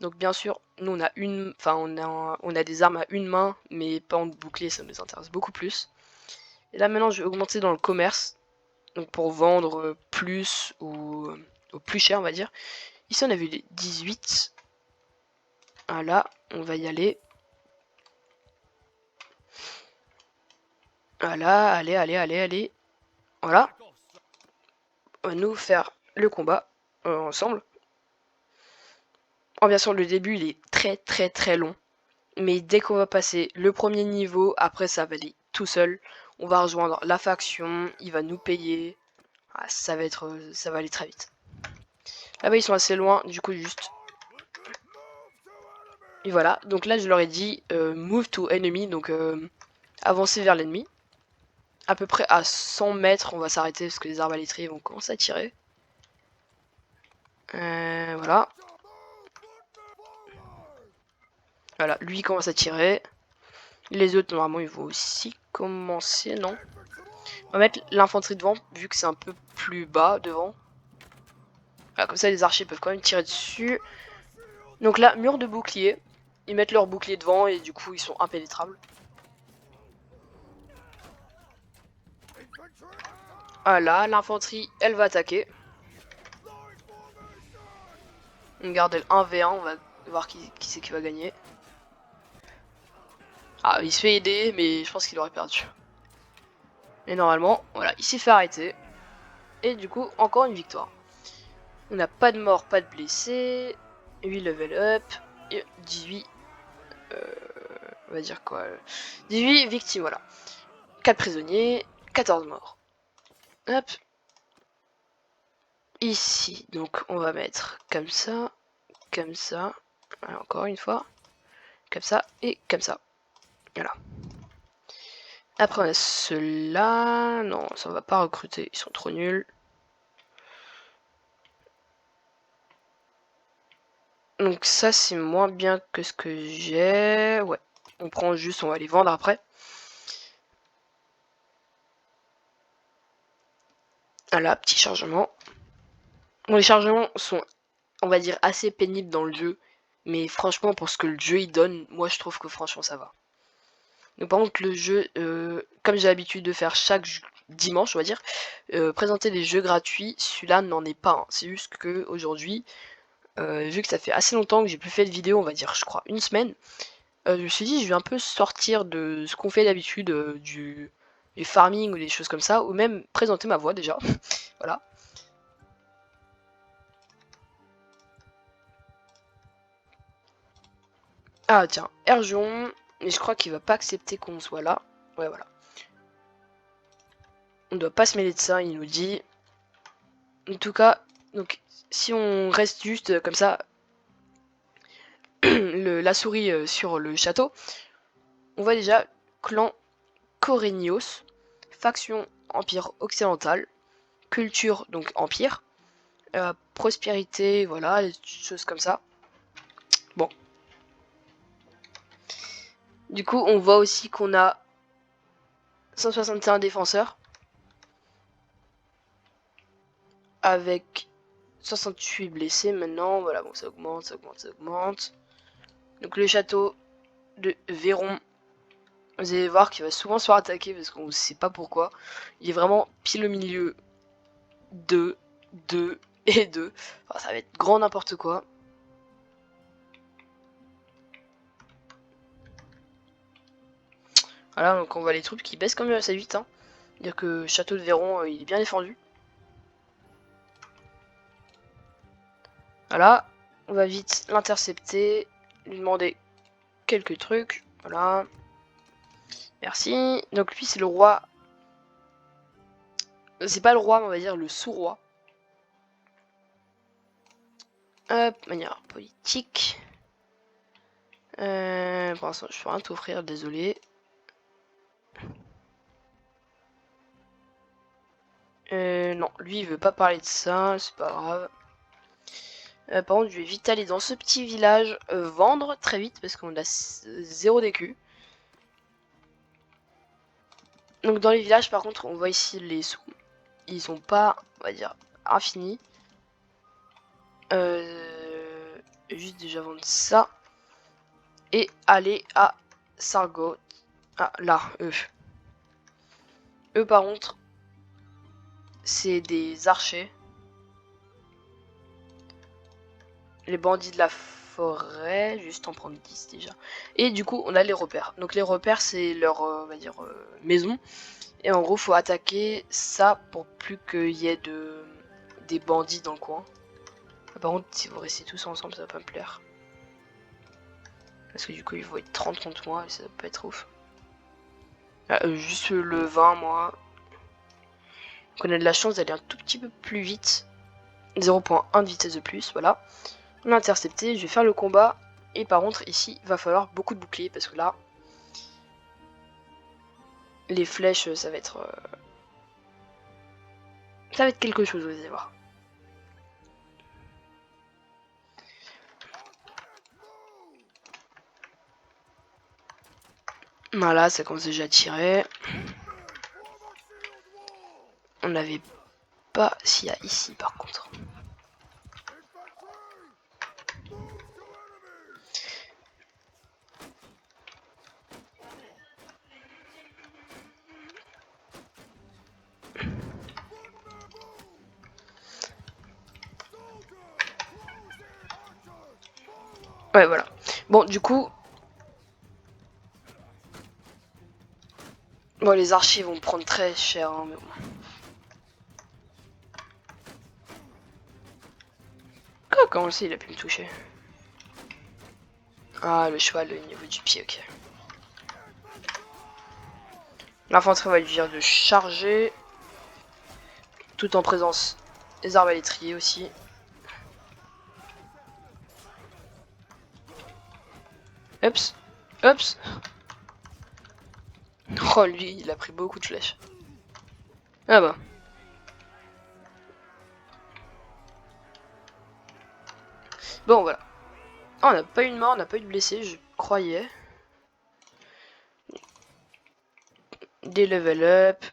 Speaker 1: Donc bien sûr, nous on a des armes à une main, mais pas en bouclier, ça nous intéresse beaucoup plus. Et là maintenant, je vais augmenter dans le commerce, donc pour vendre plus ou au plus cher, on va dire. Ici, on a vu les 18. Voilà, on va y aller. Voilà, allez. Voilà. on va nous faire le combat ensemble. Oh, bien sûr, le début, il est très long. Mais dès qu'on va passer le premier niveau, après ça va aller tout seul. On va rejoindre la faction, il va nous payer. Ah, ça va aller très vite. Là-bas, ils sont assez loin, du coup, juste... Et voilà, donc là, je leur ai dit move to enemy, donc avancer vers l'ennemi. À peu près à 100 mètres, on va s'arrêter parce que les arbalétriers vont commencer à tirer. Voilà. Voilà, lui il commence à tirer. Les autres, normalement, ils vont aussi commencer, non? On va mettre l'infanterie devant, vu que c'est un peu plus bas devant. Voilà, comme ça, les archers peuvent quand même tirer dessus. Donc là, mur de bouclier. Ils mettent leur bouclier devant et du coup, ils sont impénétrables. Voilà, l'infanterie, elle va attaquer. On garde le 1v1, on va voir qui c'est qui va gagner. Ah, il se fait aider, mais je pense qu'il aurait perdu. Et normalement, voilà, il s'est fait arrêter. Et du coup, encore une victoire. On n'a pas de mort, pas de blessés. 8 level up. Et 18. On va dire quoi 18 victimes, voilà. 4 prisonniers, 14 morts. Hop. Ici, donc on va mettre comme ça. Comme ça. Voilà, encore une fois. Comme ça et comme ça. Voilà. Après on a ceux-là. Non, ça on va pas recruter, ils sont trop nuls. Donc ça c'est moins bien que ce que j'ai. Ouais. On prend juste, on va les vendre après. Voilà, petit chargement. Bon, les chargements sont, on va dire, assez pénibles dans le jeu. Mais franchement, pour ce que le jeu il donne, moi je trouve que franchement ça va. Donc par contre le jeu, comme j'ai l'habitude de faire chaque dimanche, on va dire, présenter des jeux gratuits, celui-là n'en est pas un. C'est juste que aujourd'hui, vu que ça fait assez longtemps que j'ai plus fait de vidéo, on va dire je crois une semaine, je me suis dit je vais un peu sortir de ce qu'on fait d'habitude, du farming ou des choses comme ça, ou même présenter ma voix déjà. Voilà. Ah tiens, Erjon, mais je crois qu'il va pas accepter qu'on soit là. Ouais voilà. On doit pas se mêler de ça, il nous dit. En tout cas, donc si on reste juste comme ça, la souris sur le château, on voit déjà clan Corenios, faction Empire occidental, culture donc Empire, prospérité, voilà, des choses comme ça. Bon. Du coup, on voit aussi qu'on a 161 défenseurs avec 68 blessés maintenant. Voilà, bon, ça augmente, ça augmente, ça augmente. Donc le château de Véron, vous allez voir qu'il va souvent se faire attaquer parce qu'on ne sait pas pourquoi. Il est vraiment pile au milieu 2, 2 et 2. Enfin, ça va être grand n'importe quoi. Voilà, donc on voit les troupes qui baissent quand même assez vite. Hein. C'est-à-dire que Château de Véron, il est bien défendu. Voilà, on va vite l'intercepter, lui demander quelques trucs. Voilà. Merci. Donc lui, c'est le roi. C'est pas le roi, mais on va dire le sous-roi. Hop, manière politique. Pour l'instant, je peux rien t'offrir, désolé. Non, lui, il veut pas parler de ça, c'est pas grave. Par contre, je vais vite aller dans ce petit village, vendre très vite, parce qu'on a 0 d'écu. Donc dans les villages, par contre, on voit ici les sous. Ils sont pas, on va dire, infinis. Juste déjà vendre ça. Et aller à Sargot. Ah, là, eux. Eux, par contre, c'est des archers. Les bandits de la forêt, juste en prendre 10 déjà. Et du coup, on a les repères. Donc les repères, c'est leur, on va dire, maison. Et en gros, faut attaquer ça pour plus qu'il y ait de des bandits dans le coin. Ah, par contre, si vous restez tous ensemble, ça va pas me plaire. Parce que du coup, ils vont être 30 contre moi et ça va pas être ouf. Ah, juste le 20, moi. Donc on a de la chance d'aller un tout petit peu plus vite. 0.1 de vitesse de plus, voilà. On a intercepté, je vais faire le combat. Et par contre, ici, il va falloir beaucoup de boucliers parce que là, les flèches, ça va être quelque chose, vous allez voir. Voilà, ça commence déjà à tirer. On n'avait pas s'il y a ici par contre. Ouais, voilà. Bon, du coup... Bon, les archers vont me prendre très cher, hein, mais bon. Comment c'est, il a pu me toucher? Ah, le cheval au niveau du pied, ok. L'infanterie va lui dire de charger. Tout en présence des arbalétriers aussi. Ups, ups. Oh, lui, il a pris beaucoup de flèches. Ah bah. Bon, voilà. Oh, on n'a pas eu de mort, on n'a pas eu de blessés, je croyais. Des level up.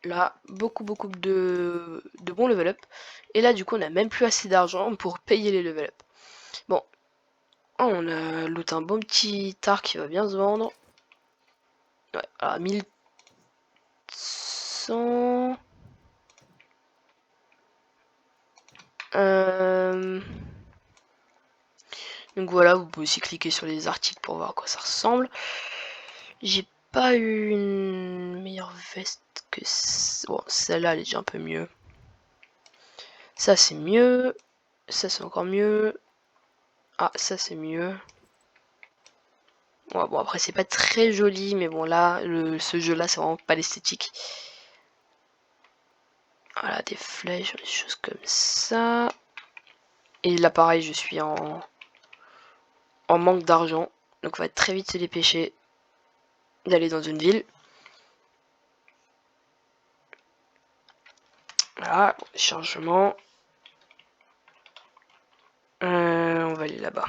Speaker 1: Là, beaucoup de bons level up. Et là, du coup, on a même plus assez d'argent pour payer les level up. Bon. Oh, on a loot un bon petit tar qui va bien se vendre. Ouais, alors 1100... Donc voilà, vous pouvez aussi cliquer sur les articles pour voir à quoi ça ressemble. J'ai pas eu une meilleure veste que... Bon, celle-là, elle est déjà un peu mieux. Ça, c'est mieux. Ça, c'est encore mieux. Ah, ça, c'est mieux. Ouais, bon, après, c'est pas très joli, mais bon, là, ce jeu-là, c'est vraiment pas l'esthétique. Voilà, des flèches, des choses comme ça. Et là, pareil, je suis en manque d'argent. Donc, on va très vite se dépêcher d'aller dans une ville. Voilà, chargement. On va aller là-bas.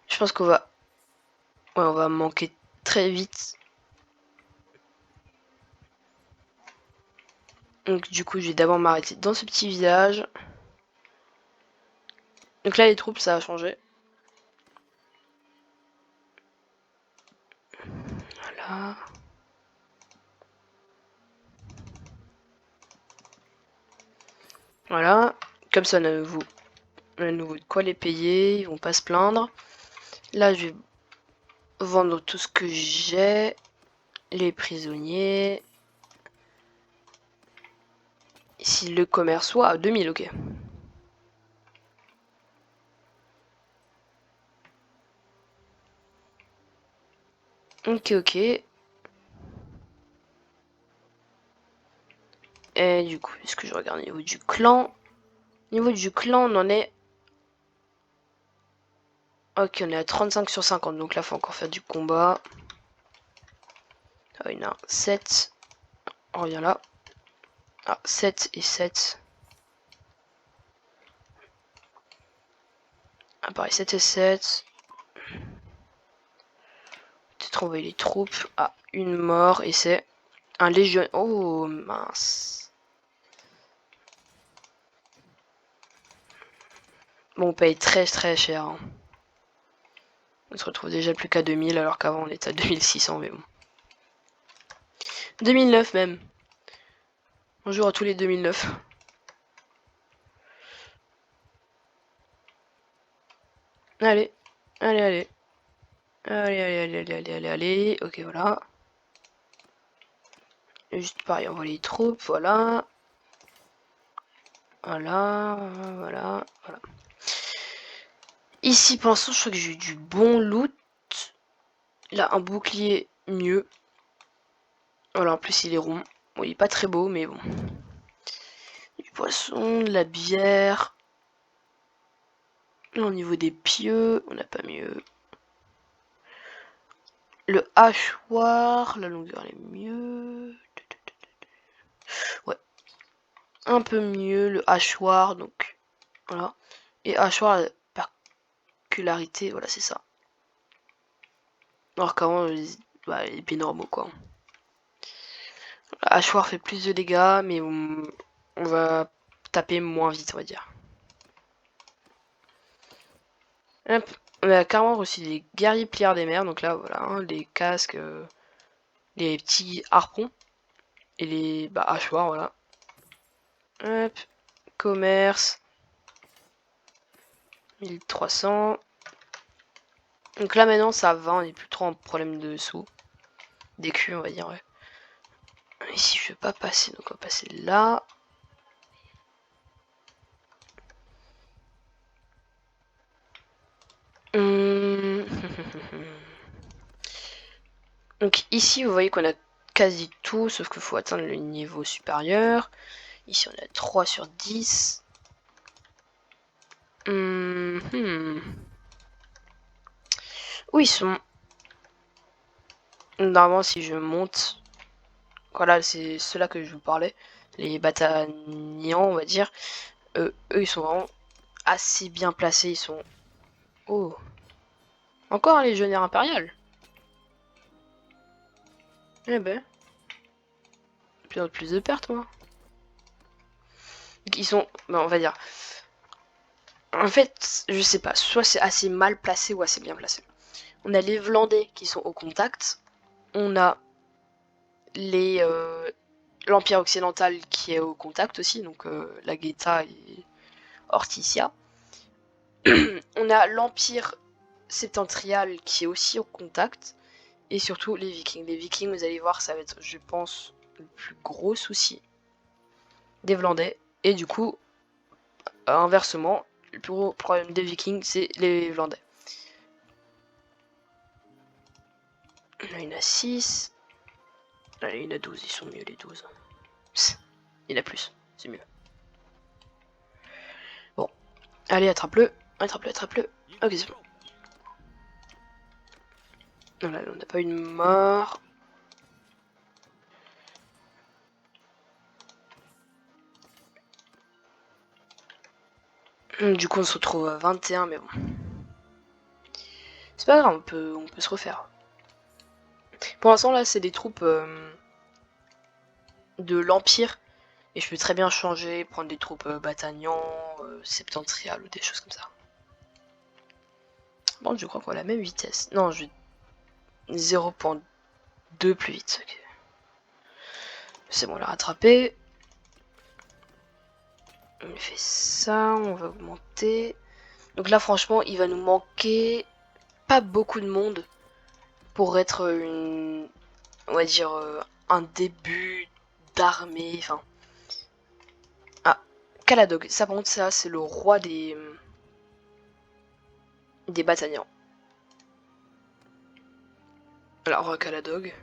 Speaker 1: Je pense qu'on va... Ouais, on va manquer très vite. Donc du coup, je vais d'abord m'arrêter dans ce petit village. Donc là, les troupes, ça a changé. Voilà. Voilà. Comme ça, on a à nouveau de quoi les payer. Ils vont pas se plaindre. Là, je vais vendre tout ce que j'ai. Les prisonniers. Ici, le commerce soit à 2000, ok. Ok, ok. Et du coup, est-ce que je regarde au niveau du clan? Au niveau du clan, on en est... Ok, on est à 35 sur 50, donc là, faut encore faire du combat. Ah, il y en a 7. On revient là. Ah, 7 et 7. Ah, pareil, 7 et 7. Peut-être envoyer les troupes. Ah, une mort, et c'est un légion. Oh, mince. Bon, on paye très très cher. Hein. On se retrouve déjà plus qu'à 2000, alors qu'avant on était à 2600, mais bon. 2009 même. Bonjour à tous les 2009. Allez, allez, allez. Allez, allez, allez, allez, allez, allez, allez. Ok, voilà. Juste pareil, on voit les troupes, voilà. Voilà, voilà, voilà. Ici, pour l'instant, je crois que j'ai eu du bon loot. Là, un bouclier, mieux. Voilà, en plus, il est rond. Bon, il est pas très beau, mais bon. Du poisson, de la bière. Là, au niveau des pieux, on n'a pas mieux. Le hachoir, la longueur elle est mieux. Ouais, un peu mieux le hachoir, donc voilà. Et hachoir, la particularité, voilà, c'est ça. Alors qu'avant, bah, les épées normaux, quoi. La hachoir fait plus de dégâts, mais on va taper moins vite, on va dire. Hop. On a carrément reçu des guerriers plieurs des mers, donc là, voilà, hein, les casques, les petits harpons et les hachoirs, voilà. Hop, commerce, 1300. Donc là maintenant ça va, on n'est plus trop en problème de sous. D'écus on va dire, ouais. Ici je vais pas passer, donc on va passer là. Donc ici vous voyez qu'on a quasi tout, sauf qu'il faut atteindre le niveau supérieur. Ici on a 3 sur 10. Où ils sont? Normalement si je monte, voilà c'est ceux-là que je vous parlais, les batagnans on va dire, eux ils sont vraiment assez bien placés, ils sont... Oh, encore un légionnaire impérial. Eh ben, plus de pertes moi. Ils sont, on va dire, en fait je sais pas, soit c'est assez mal placé ou assez bien placé. On a les Vlandais qui sont au contact, on a les l'Empire occidental qui est au contact aussi, donc la Gaeta et Orticia. On a l'Empire septentrial qui est aussi au contact, et surtout les Vikings. Les Vikings, vous allez voir, ça va être, je pense, le plus gros souci des Vlandais, et du coup, inversement, le plus gros problème des Vikings, c'est les Vlandais. Là, il y en a 6. Là, il y en a 12, ils sont mieux les 12. Il y en a plus, c'est mieux. Bon, allez, attrape-le, attrape-le, attrape-le. Ok, c'est bon. Voilà, on n'a pas eu de mort. Du coup, on se retrouve à 21, mais bon. C'est pas grave, on peut se refaire. Pour l'instant, là, c'est des troupes de l'Empire. Et je peux très bien changer, prendre des troupes batagnans, septentriales ou des choses comme ça. Bon, je crois qu'on a la même vitesse. Non, je vais 0.2 plus vite. Okay. C'est bon, on l'a rattrapé. On fait ça, on va augmenter. Donc là, franchement, il va nous manquer pas beaucoup de monde pour être une, on va dire, un début d'armée. Enfin, ah, Caladog. Ça, par contre, ça, c'est le roi des batagnans. Alors, Caladog.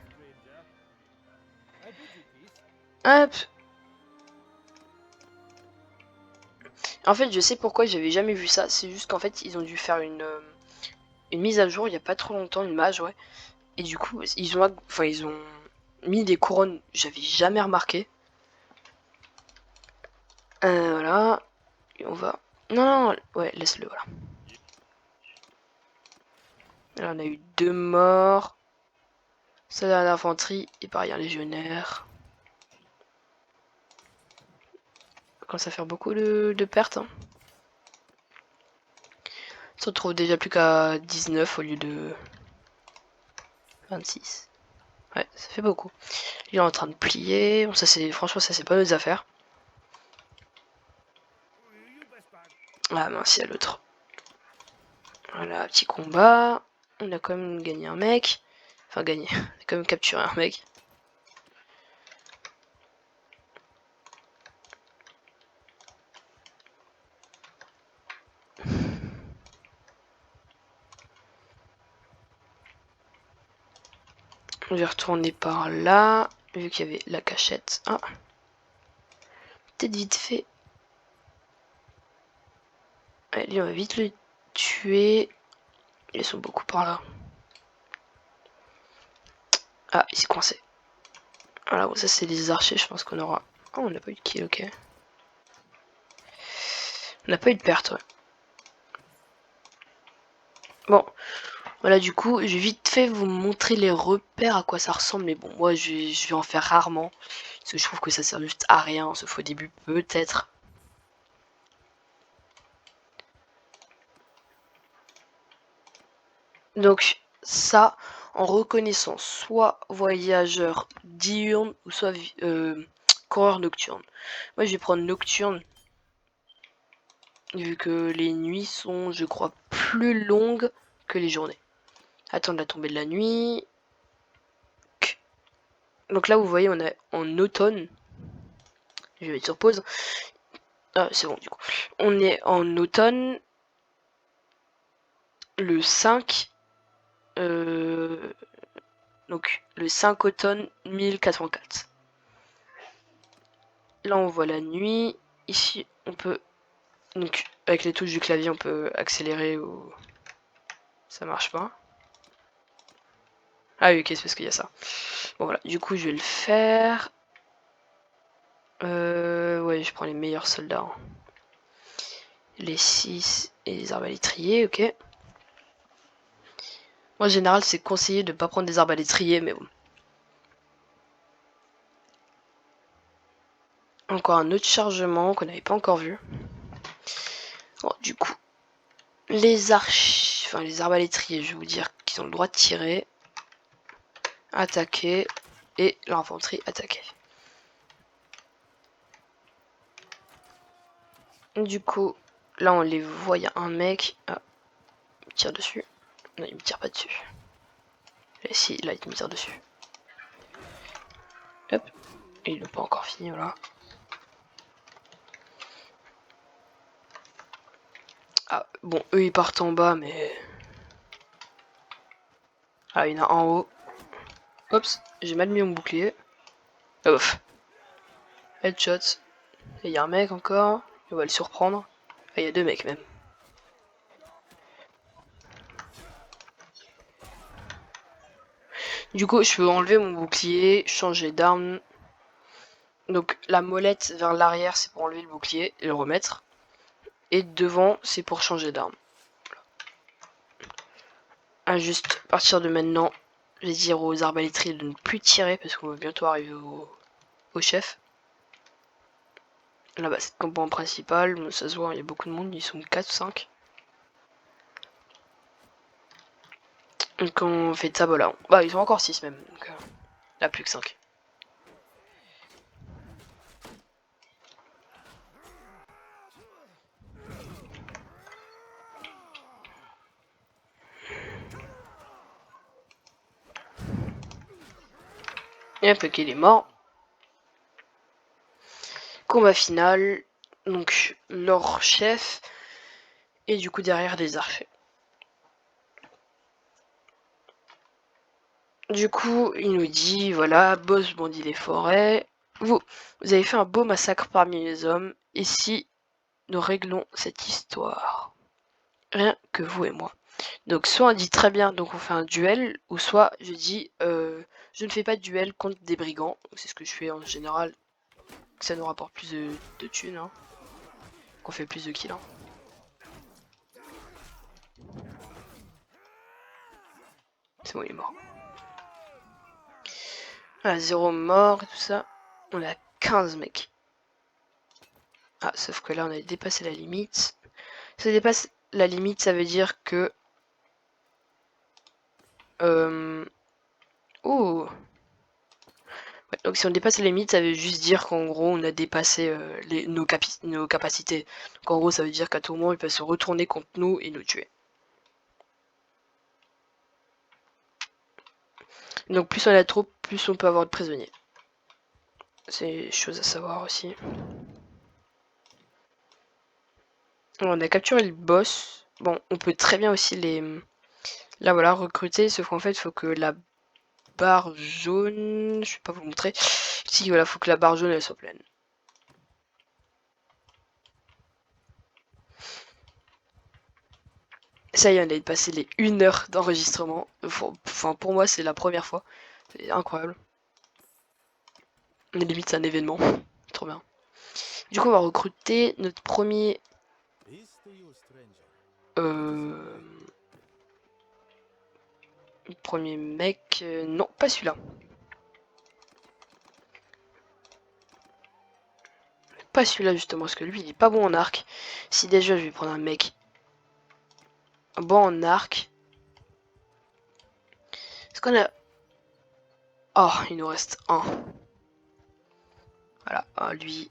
Speaker 1: Hop. En fait, je sais pourquoi j'avais jamais vu ça. C'est juste qu'en fait, ils ont dû faire une mise à jour il y a pas trop longtemps, une mage, ouais. Et du coup, ils ont mis des couronnes. J'avais jamais remarqué. Voilà. Et on va. Non, non, ouais, laisse-le, voilà. Là, on a eu 2 morts. Ça, dans l'infanterie. Et pareil, un légionnaire. Ça commence à faire beaucoup de pertes. Hein. On se retrouve déjà plus qu'à 19 au lieu de 26. Ouais, ça fait beaucoup. Il est en train de plier. Bon, ça c'est, franchement, ça c'est pas nos affaires. Ah mince, il y a l'autre. Voilà, petit combat. On a quand même gagné un mec. Enfin, gagné. On a quand même capturé un mec. Je vais retourner par là, vu qu'il y avait la cachette. Ah, peut-être vite fait. Allez, on va vite le tuer. Ils sont beaucoup par là. Ah, il s'est coincé. Voilà, bon, ça c'est les archers, je pense qu'on aura... Oh, on n'a pas eu de kill, ok. On n'a pas eu de perte, ouais. Bon, voilà, du coup, je vais vite fait vous montrer les repères, à quoi ça ressemble. Mais bon, moi, je vais en faire rarement. Parce que je trouve que ça sert juste à rien, sauf au début, peut-être. Donc, ça, en reconnaissance, soit voyageur diurne, ou soit coureur nocturne. Moi, je vais prendre nocturne, vu que les nuits sont, je crois, plus longues que les journées. Attendre la tombée de la nuit. Donc là, vous voyez, on est en automne. Je vais mettre sur pause. Ah, c'est bon, du coup. On est en automne. Le 5. Donc, le 5 automne 1084. Là, on voit la nuit. Ici, on peut... Donc, avec les touches du clavier, on peut accélérer ou... Ça marche pas. Ah oui, ok, c'est parce qu'il y a ça. Bon, voilà. Du coup, je vais le faire. Ouais, je prends les meilleurs soldats. Hein. Les 6 et les arbalétriers, ok. Moi, en général, c'est conseillé de ne pas prendre des arbalétriers, mais bon. Encore un autre chargement qu'on n'avait pas encore vu. Bon, du coup, les enfin les arbalétriers, je vais vous dire qu'ils ont le droit de tirer, attaquer, et l'infanterie attaquer. Du coup, là on les voit, il y a un mec, ah, il me tire dessus. Non, il me tire pas dessus. Et si, là il me tire dessus. Hop, et il n'a pas encore fini, voilà. Ah, bon, eux ils partent en bas, mais... Ah, il y en a en haut. Oups, j'ai mal mis mon bouclier. Ah, ouf. Headshot. Et il y a un mec encore, on va le surprendre. Ah, il y a deux mecs même. Du coup, je peux enlever mon bouclier, changer d'arme. Donc la molette vers l'arrière, c'est pour enlever le bouclier et le remettre. Et devant, c'est pour changer d'arme. Ah, juste à partir de maintenant, je vais dire aux arbalétriers de ne plus tirer parce qu'on va bientôt arriver au chef. Là-bas, c'est le campement principal. Ça se voit, il y a beaucoup de monde, ils sont 4 ou 5. Donc on fait ça, voilà. Bah, ils sont encore 6 même. Donc là, plus que 5. Et hop, ok, il est mort. Combat final. Donc leur chef. Et du coup derrière des archers. Du coup, il nous dit, voilà, boss bandit des forêts. Vous avez fait un beau massacre parmi les hommes. Ici, nous réglons cette histoire. Rien que vous et moi. Donc soit on dit très bien, donc on fait un duel, ou soit je dis, je ne fais pas de duel contre des brigands. C'est ce que je fais en général. Ça nous rapporte plus de thunes. Hein. Qu'on fait plus de kills. Hein. C'est bon, il est mort. Voilà, 0 mort et tout ça. On a 15 mecs. Ah, sauf que là, on a dépassé la limite. Si ça dépasse la limite, ça veut dire que... Ouh. Ouais, donc si on dépasse la limite, ça veut juste dire qu'en gros, on a dépassé nos capacités. Donc en gros, ça veut dire qu'à tout moment, il peut se retourner contre nous et nous tuer. Donc plus on a trop, plus on peut avoir de prisonniers. C'est chose à savoir aussi. On a capturé le boss. Bon, on peut très bien aussi les... Là voilà, recruter, sauf qu'en fait, il faut que barre jaune. Je vais pas vous montrer. Si, voilà, faut que la barre jaune elle soit pleine. Ça y est, on a passé les 1 heure d'enregistrement. Enfin, pour moi, c'est la première fois. C'est incroyable. Limite, c'est un événement. Trop bien. Du coup, on va recruter notre premier... Premier mec... non, pas celui-là. Pas celui-là, justement, parce que lui, il est pas bon en arc. Si déjà, je vais prendre un mec bon en arc. Est-ce qu'on a... Oh, il nous reste un. Voilà, lui...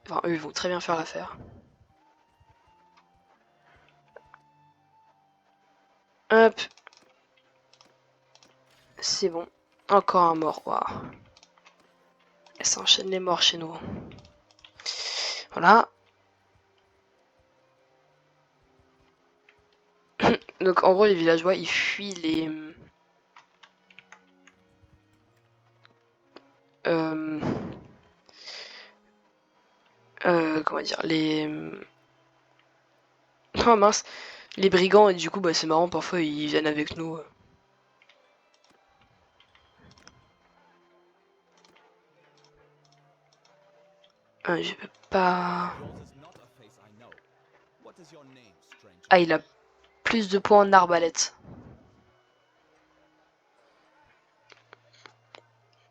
Speaker 1: Enfin, eux, ils vont très bien faire l'affaire. Hop. C'est bon. Encore un mort. Waouh. Ça enchaîne les morts chez nous. Voilà. Donc en gros les villageois ils fuient les... comment dire, les... Oh mince, les brigands, et du coup bah c'est marrant, parfois ils viennent avec nous. Je peux pas... Ah, il a plus de points en arbalète.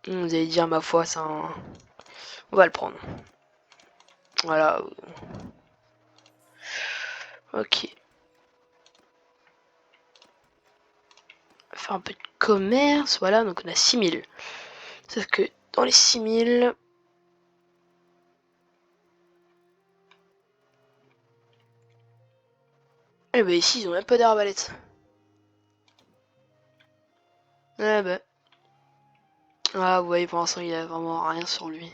Speaker 1: Vous allez dire ma foi, c'est un... On va le prendre. Voilà. Ok. On va faire un peu de commerce, voilà, donc on a 6000. Sauf que dans les 6000... Eh bah ici ils ont même pas d'arbalète. Ah bah. Ah ouais, pour l'instant il a vraiment rien sur lui.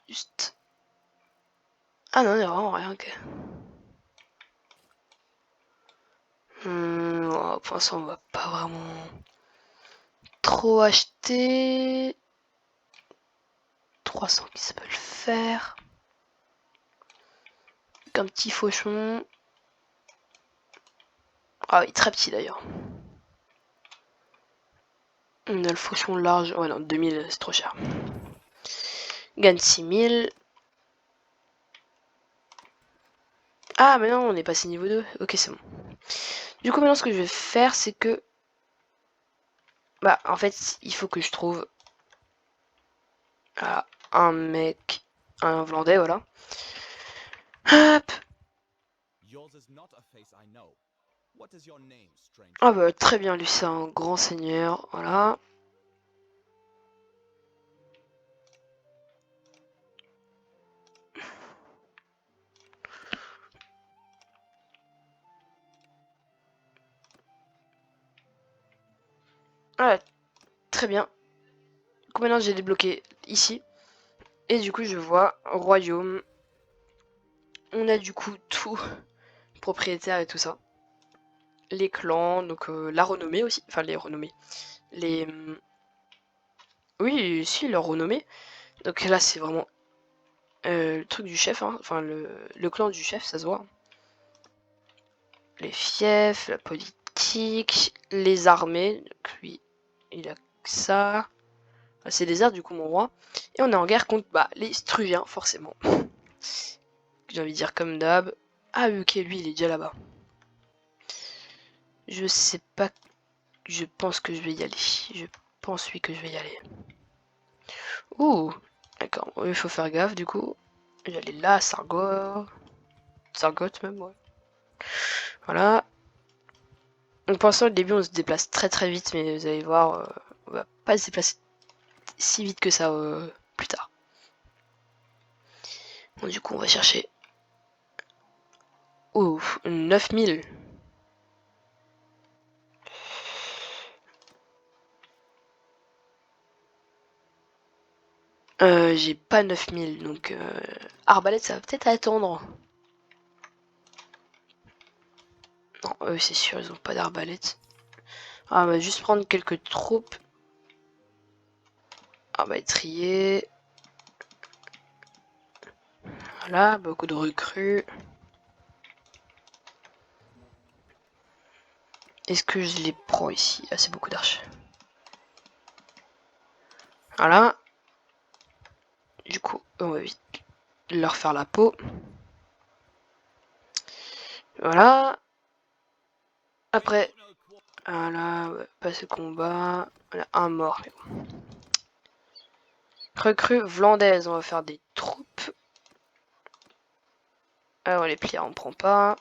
Speaker 1: Juste... Ah non, il y a vraiment rien, ok. Oh, pour l'instant on va pas vraiment trop acheter. 300 qui ça peut le faire. Un petit fauchon. Ah oui, très petit d'ailleurs. On a le fauchon large. Ouais non, 2000 c'est trop cher. Gagne 6000. Ah mais non, on est passé niveau 2. Ok, c'est bon. Du coup maintenant ce que je vais faire c'est que... Bah en fait il faut que je trouve... un mec... Un Hollandais, voilà. Hop. Ah bah très bien, lui c'est un grand seigneur, voilà. Voilà, très bien. Du coup maintenant j'ai débloqué ici. Et du coup je vois royaume. On a du coup tout, propriétaire et tout ça. Les clans, donc la renommée aussi. Enfin les renommées. Les... Oui, si, leur renommée. Donc là c'est vraiment le truc du chef, hein. Enfin le clan du chef, ça se voit. Les fiefs, la politique, les armées. Donc lui, il a que ça. Enfin, c'est désert du coup mon roi. Et on est en guerre contre les Struviens, forcément. J'ai envie de dire comme d'hab. Ah oui, ok, lui il est déjà là-bas. Je sais pas. Je pense que je vais y aller. Je pense oui que je vais y aller. Ouh, d'accord. Il faut faire gaffe du coup. Je vais aller là, Sargot. Sargot même, ouais. Voilà. Donc pour l'instant, au début, on se déplace très très vite, mais vous allez voir, on va pas se déplacer si vite que ça plus tard. Bon, du coup, on va chercher. Ouh, 9000. J'ai pas 9000, donc arbalète, ça va peut-être attendre. Non, eux, c'est sûr, ils ont pas d'arbalète. Ah, on va juste prendre quelques troupes. Ah, on va trier. Voilà, beaucoup de recrues. Est-ce que je les prends ici? Ah, c'est beaucoup d'arches. Voilà. Du coup, on va vite leur faire la peau. Voilà. Après, voilà, ouais, passer combat. Voilà, un mort. Recrue Vlandaise, on va faire des troupes. Alors les pliers, on prend pas.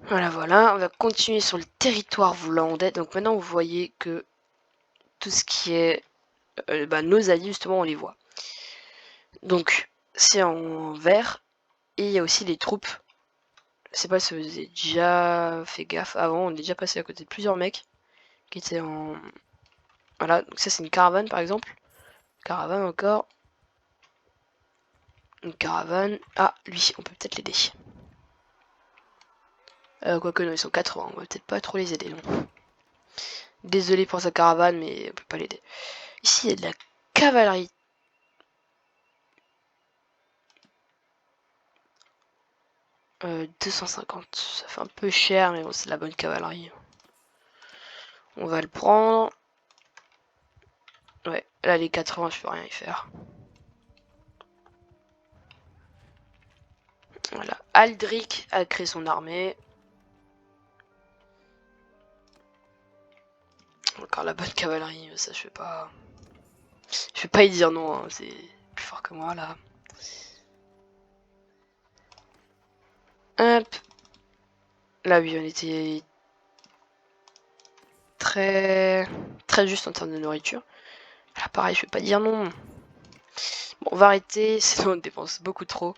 Speaker 1: Voilà, voilà. On va continuer sur le territoire vlandais. Donc maintenant, vous voyez que tout ce qui est nos alliés, justement, on les voit. Donc, c'est en vert. Et il y a aussi les troupes. Je sais pas si vous avez déjà fait gaffe. Avant, on est déjà passé à côté de plusieurs mecs qui étaient en... Voilà, donc ça c'est une caravane par exemple. Caravane encore. Une caravane. Ah, lui, on peut peut-être l'aider. Quoique non, ils sont 80, on va peut-être pas trop les aider, non. Désolé pour sa caravane, mais on peut pas l'aider. Ici, il y a de la cavalerie. Euh, 250, ça fait un peu cher, mais bon, c'est de la bonne cavalerie. On va le prendre. Ouais, là, les 80, je peux rien y faire. Voilà. Aldric a créé son armée. Encore la bonne cavalerie, ça je vais pas... Je vais pas y dire non, hein, c'est plus fort que moi là. Hop. Là oui, on était très juste en termes de nourriture. Là pareil, je vais pas dire non. Bon, on va arrêter, sinon on dépense beaucoup trop.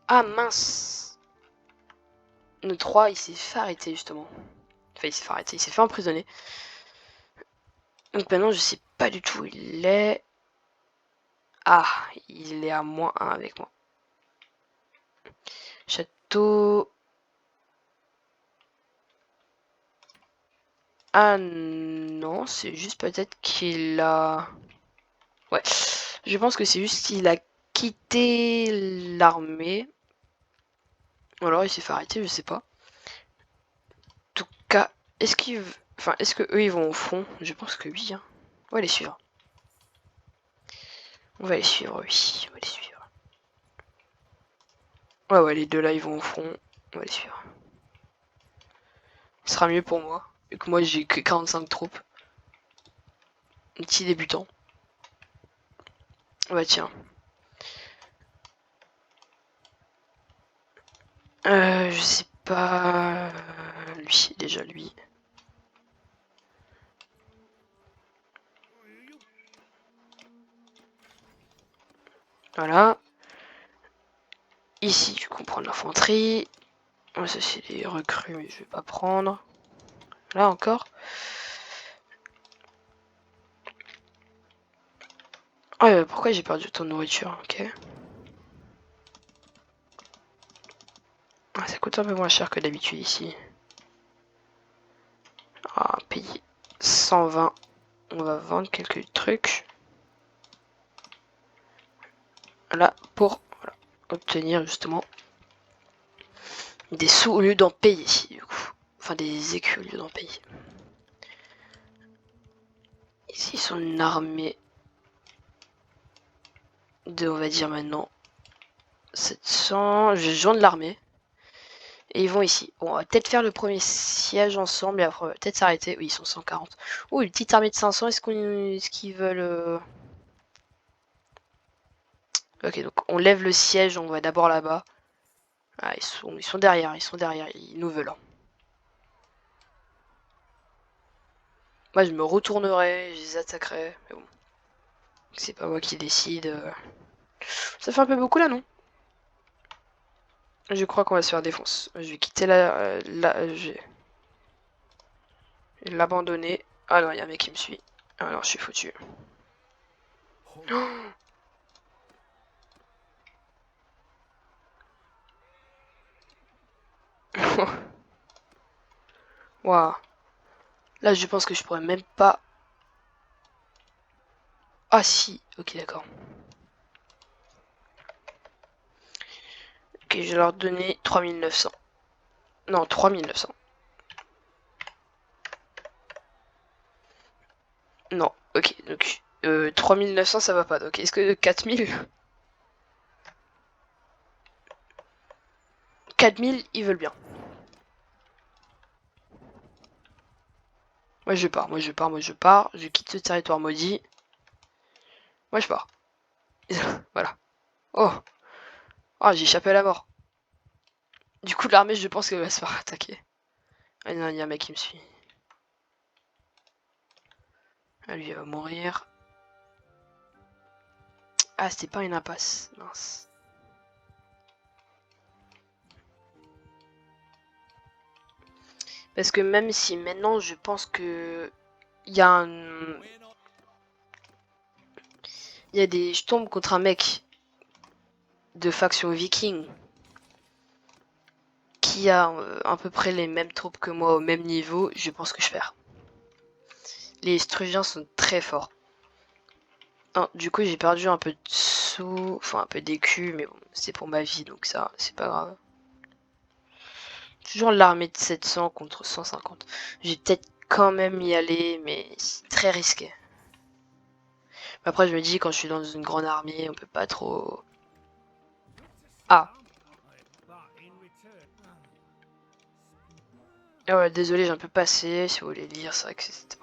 Speaker 1: Ah mince. Notre roi, il s'est fait arrêter justement. Enfin, il s'est fait arrêter, il s'est fait emprisonner. Donc maintenant, je sais pas du tout où il est. Ah, il est à -1 avec moi. Château... Ah non, c'est juste peut-être qu'il a... Ouais, je pense que c'est juste qu'il a quitté l'armée. Ou alors il s'est fait arrêter, je sais pas. En tout cas, est-ce qu'ils... Enfin, est-ce que eux ils vont au front? Je pense que oui, hein. On va les suivre. On va les suivre, oui, on va les suivre. Ouais, ouais, les deux là ils vont au front. On va les suivre. Ce sera mieux pour moi. Vu que moi j'ai que 45 troupes. Un petit débutant. Ouais, tiens. Je sais pas... Lui, déjà lui. Voilà. Ici, du coup, on prend de l'infanterie. Ça, c'est des recrues, mais je vais pas prendre. Là encore. Ah, pourquoi j'ai perdu autant de nourriture? Ok. Ah, ça coûte un peu moins cher que d'habitude ici. Ah, payer 120. On va vendre quelques trucs. Là, pour voilà, obtenir justement des sous au lieu d'en payer. Du coup. Enfin, des écus au lieu d'en payer. Ici, ils sont une armée de, on va dire maintenant, 700. Je vais joindre l'armée. Et ils vont ici. Bon, on va peut-être faire le premier siège ensemble et après on va peut-être s'arrêter. Oui, ils sont 140. Oh, une petite armée de 500. Est-ce qu'ils veulent... Ok, donc on lève le siège, on va d'abord là-bas. Ah, ils sont derrière, ils nous veulent, hein. Moi, je me retournerai, je les attaquerai. Mais bon, c'est pas moi qui décide. Ça fait un peu beaucoup là, non? Je crois qu'on va se faire défoncer. Je vais quitter je vais l'abandonner. Ah non, il y a un mec qui me suit. Alors, je suis foutu. Waouh. Là, je pense que je pourrais même pas... Ah si, ok, d'accord. Ok, je vais leur donner 3900. Non, 3900. Non, ok, donc 3900 ça va pas. Donc est-ce que 4000 4000 ils veulent bien. Moi je pars, moi je pars, moi je pars. Je quitte ce territoire maudit. Moi je pars. Voilà. Oh, oh j'ai échappé à la mort. Du coup l'armée je pense qu'elle va se faire attaquer. Ah non, il y a un mec qui me suit. Ah lui il va mourir. Ah c'était pas une impasse, mince. Parce que même si maintenant je pense que il y a un... Il y a des... Je tombe contre un mec de faction viking qui a à peu près les mêmes troupes que moi au même niveau, je pense que je perds. Les Strugiens sont très forts. Non, du coup j'ai perdu un peu de sous, enfin un peu d'écus, mais bon, c'est pour ma vie donc ça, c'est pas grave. Toujours l'armée de 700 contre 150. Je vais peut-être quand même y aller, mais c'est très risqué. Mais après je me dis quand je suis dans une grande armée, on peut pas trop... Ah, ah ouais, désolé, j'ai un peu passé, si vous voulez lire, c'est vrai que c'était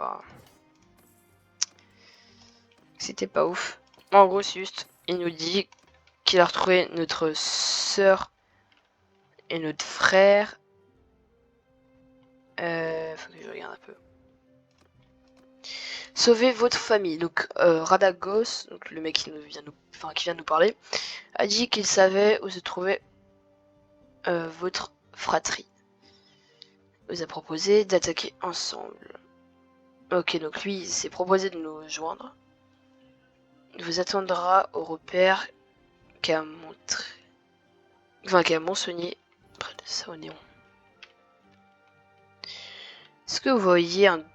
Speaker 1: pas ouf. En gros, c'est juste, il nous dit qu'il a retrouvé notre sœur et notre frère. Faut que je regarde un peu. Sauvez votre famille. Donc Radagos, donc le mec qui vient de nous parler, a dit qu'il savait où se trouvait votre fratrie. Il vous a proposé d'attaquer ensemble. Ok, donc lui, il s'est proposé de nous joindre. Il vous attendra au repère qu'a montré, enfin qu'a mentionné près de Saonéon. Est-ce que vous voyez un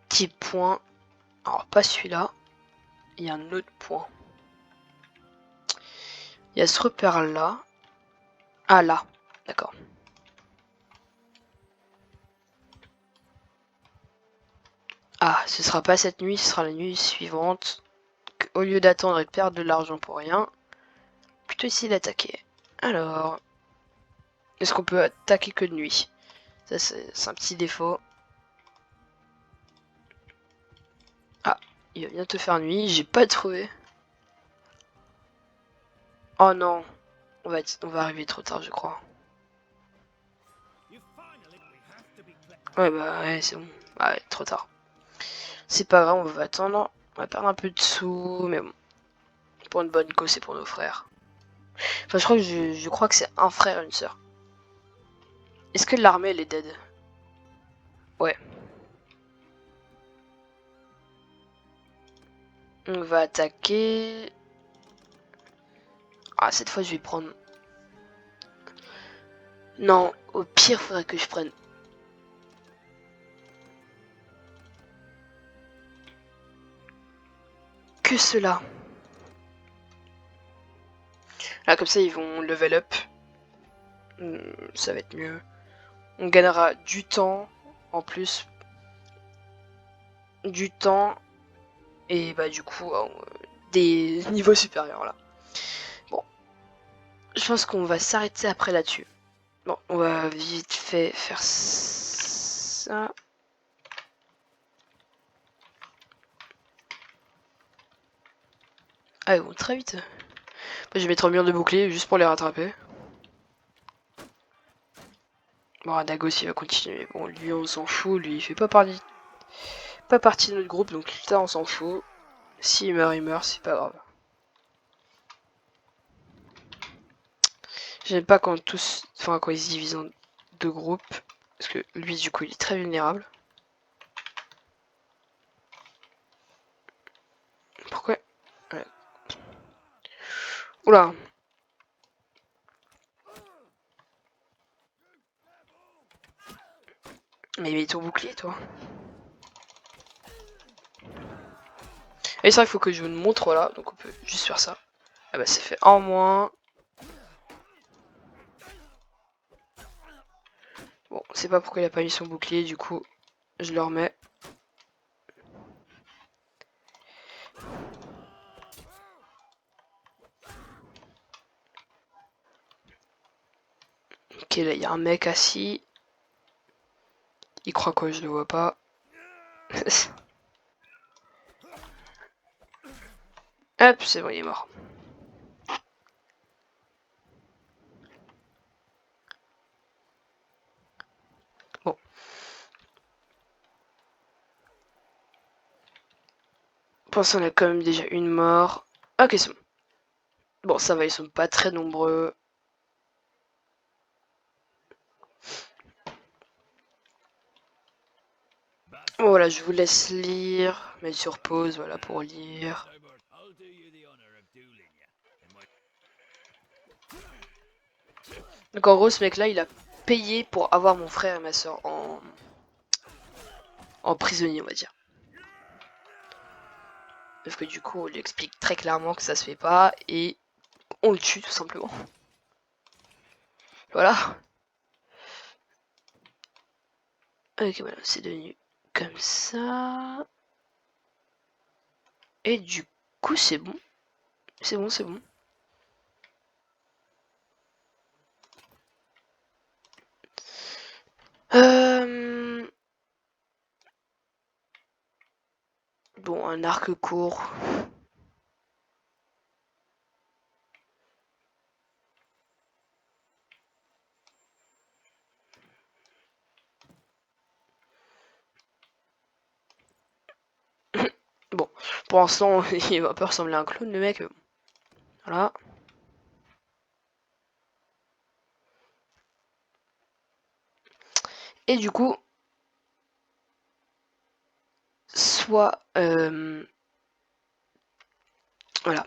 Speaker 1: petit point? Alors pas celui-là. Il y a un autre point. Il y a ce repère là. Ah là, d'accord. Ah, ce sera pas cette nuit, ce sera la nuit suivante. Au lieu d'attendre et de perdre de l'argent pour rien, plutôt essayer d'attaquer. Alors, est-ce qu'on peut attaquer que de nuit? Ça, c'est un petit défaut. Ah, il va bientôt faire nuit, j'ai pas trouvé. Oh non, on va arriver trop tard, je crois. Ouais, bah ouais, c'est bon. Ah ouais, trop tard. C'est pas grave, on va attendre. On va perdre un peu de sous, mais bon. Pour une bonne cause, c'est pour nos frères. Enfin, je crois que c'est un frère et une sœur. Est-ce que l'armée, elle est dead? Ouais. On va attaquer. Ah, cette fois, je vais prendre... Non, au pire, faudrait que je prenne... que cela. Là, comme ça, ils vont level up. Ça va être mieux. On gagnera du temps, en plus. Du temps. Et bah, du coup, des niveaux supérieurs, là. Bon. Je pense qu'on va s'arrêter après là-dessus. Bon, on va vite fait faire ça. Ah, ils vont très vite. Je vais mettre un mur de bouclier juste pour les rattraper. Bon, Dagos il va continuer. Bon, lui on s'en fout, lui il fait pas partie de notre groupe, donc ça on s'en fout. S'il meurt, c'est pas grave. J'aime pas quand quand ils se divisent en deux groupes, parce que lui du coup il est très vulnérable. Pourquoi? Ouais. Oula. Mais mets ton bouclier, toi. Et c'est vrai qu'il faut que je vous le montre, voilà. Donc on peut juste faire ça. Ah bah c'est fait en moins. Bon, c'est pas pourquoi il a pas mis son bouclier, du coup, je le remets. Ok, là, il y a un mec assis. Il croit quoi, je le vois pas. Hop, c'est bon, il est mort. Bon. Pour l'instant, on a quand même déjà une mort. Ok, c'est bon. Bon, ça va, ils sont pas très nombreux. Bon, voilà, je vous laisse lire. Mettre sur pause, voilà, pour lire. Donc en gros, ce mec-là, il a payé pour avoir mon frère et ma soeur en prisonnier, on va dire. Parce que du coup, on lui explique très clairement que ça se fait pas et on le tue tout simplement. Voilà. Ok, voilà, c'est devenu comme ça. Et du coup, c'est bon. C'est bon, c'est bon. Bon, un arc court. Bon, pour l'instant, il va pas ressembler à un clone, le mec. Voilà. Et du coup, soit... voilà.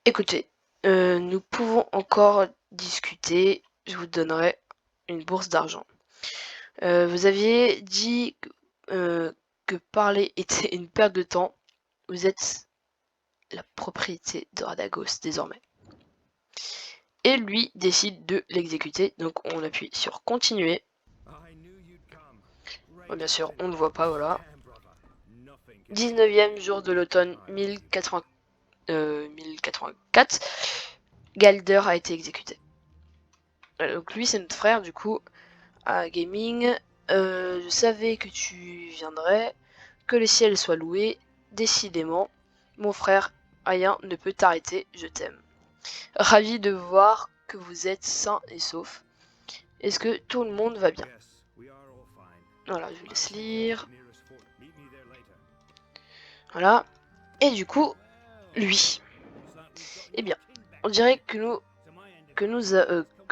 Speaker 1: Écoutez, nous pouvons encore discuter. Je vous donnerai une bourse d'argent. Vous aviez dit que parler était une perte de temps. Vous êtes la propriété de Radagos désormais. Et lui décide de l'exécuter. Donc on appuie sur continuer. Bon, bien sûr, on ne voit pas, voilà. 19e jour de l'automne 1084. Galder a été exécuté. Donc lui c'est notre frère du coup à Gaming. Je savais que tu viendrais, que le ciel soit loué. Décidément, mon frère, rien ne peut t'arrêter, je t'aime. Ravi de voir que vous êtes sain et sauf. Est-ce que tout le monde va bien? Voilà, je vous laisse lire. Voilà. Et du coup, lui. Eh bien, on dirait que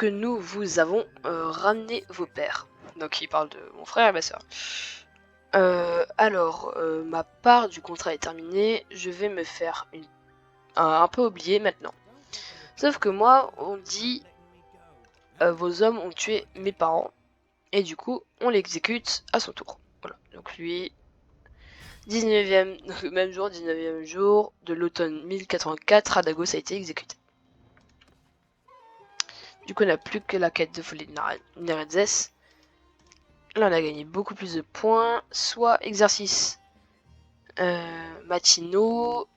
Speaker 1: nous vous avons ramené vos pères. Donc il parle de mon frère et ma soeur. Alors, ma part du contrat est terminée. Je vais me faire un peu oublier maintenant. Sauf que moi, on dit vos hommes ont tué mes parents. Et du coup, on l'exécute à son tour. Voilà. Donc lui, 19e, donc le même jour, 19e jour de l'automne 1084, Radagos a été exécuté. Du coup, on n'a plus que la quête de folie de Nerezes. Là, on a gagné beaucoup plus de points. Soit exercice matinaux,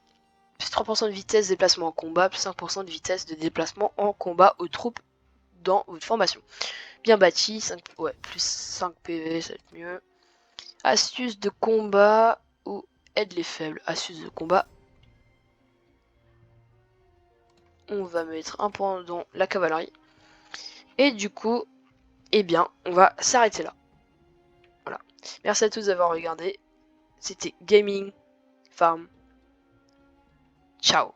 Speaker 1: plus 3% de vitesse de déplacement en combat, plus 5% de vitesse de déplacement en combat aux troupes dans votre formation. Bien bâti, 5, ouais, plus 5 PV, ça va être mieux. Astuce de combat ou aide les faibles. Astuce de combat. On va mettre un point dans la cavalerie. Et du coup, eh bien, on va s'arrêter là. Voilà. Merci à tous d'avoir regardé. C'était Gaming Farm. Ciao.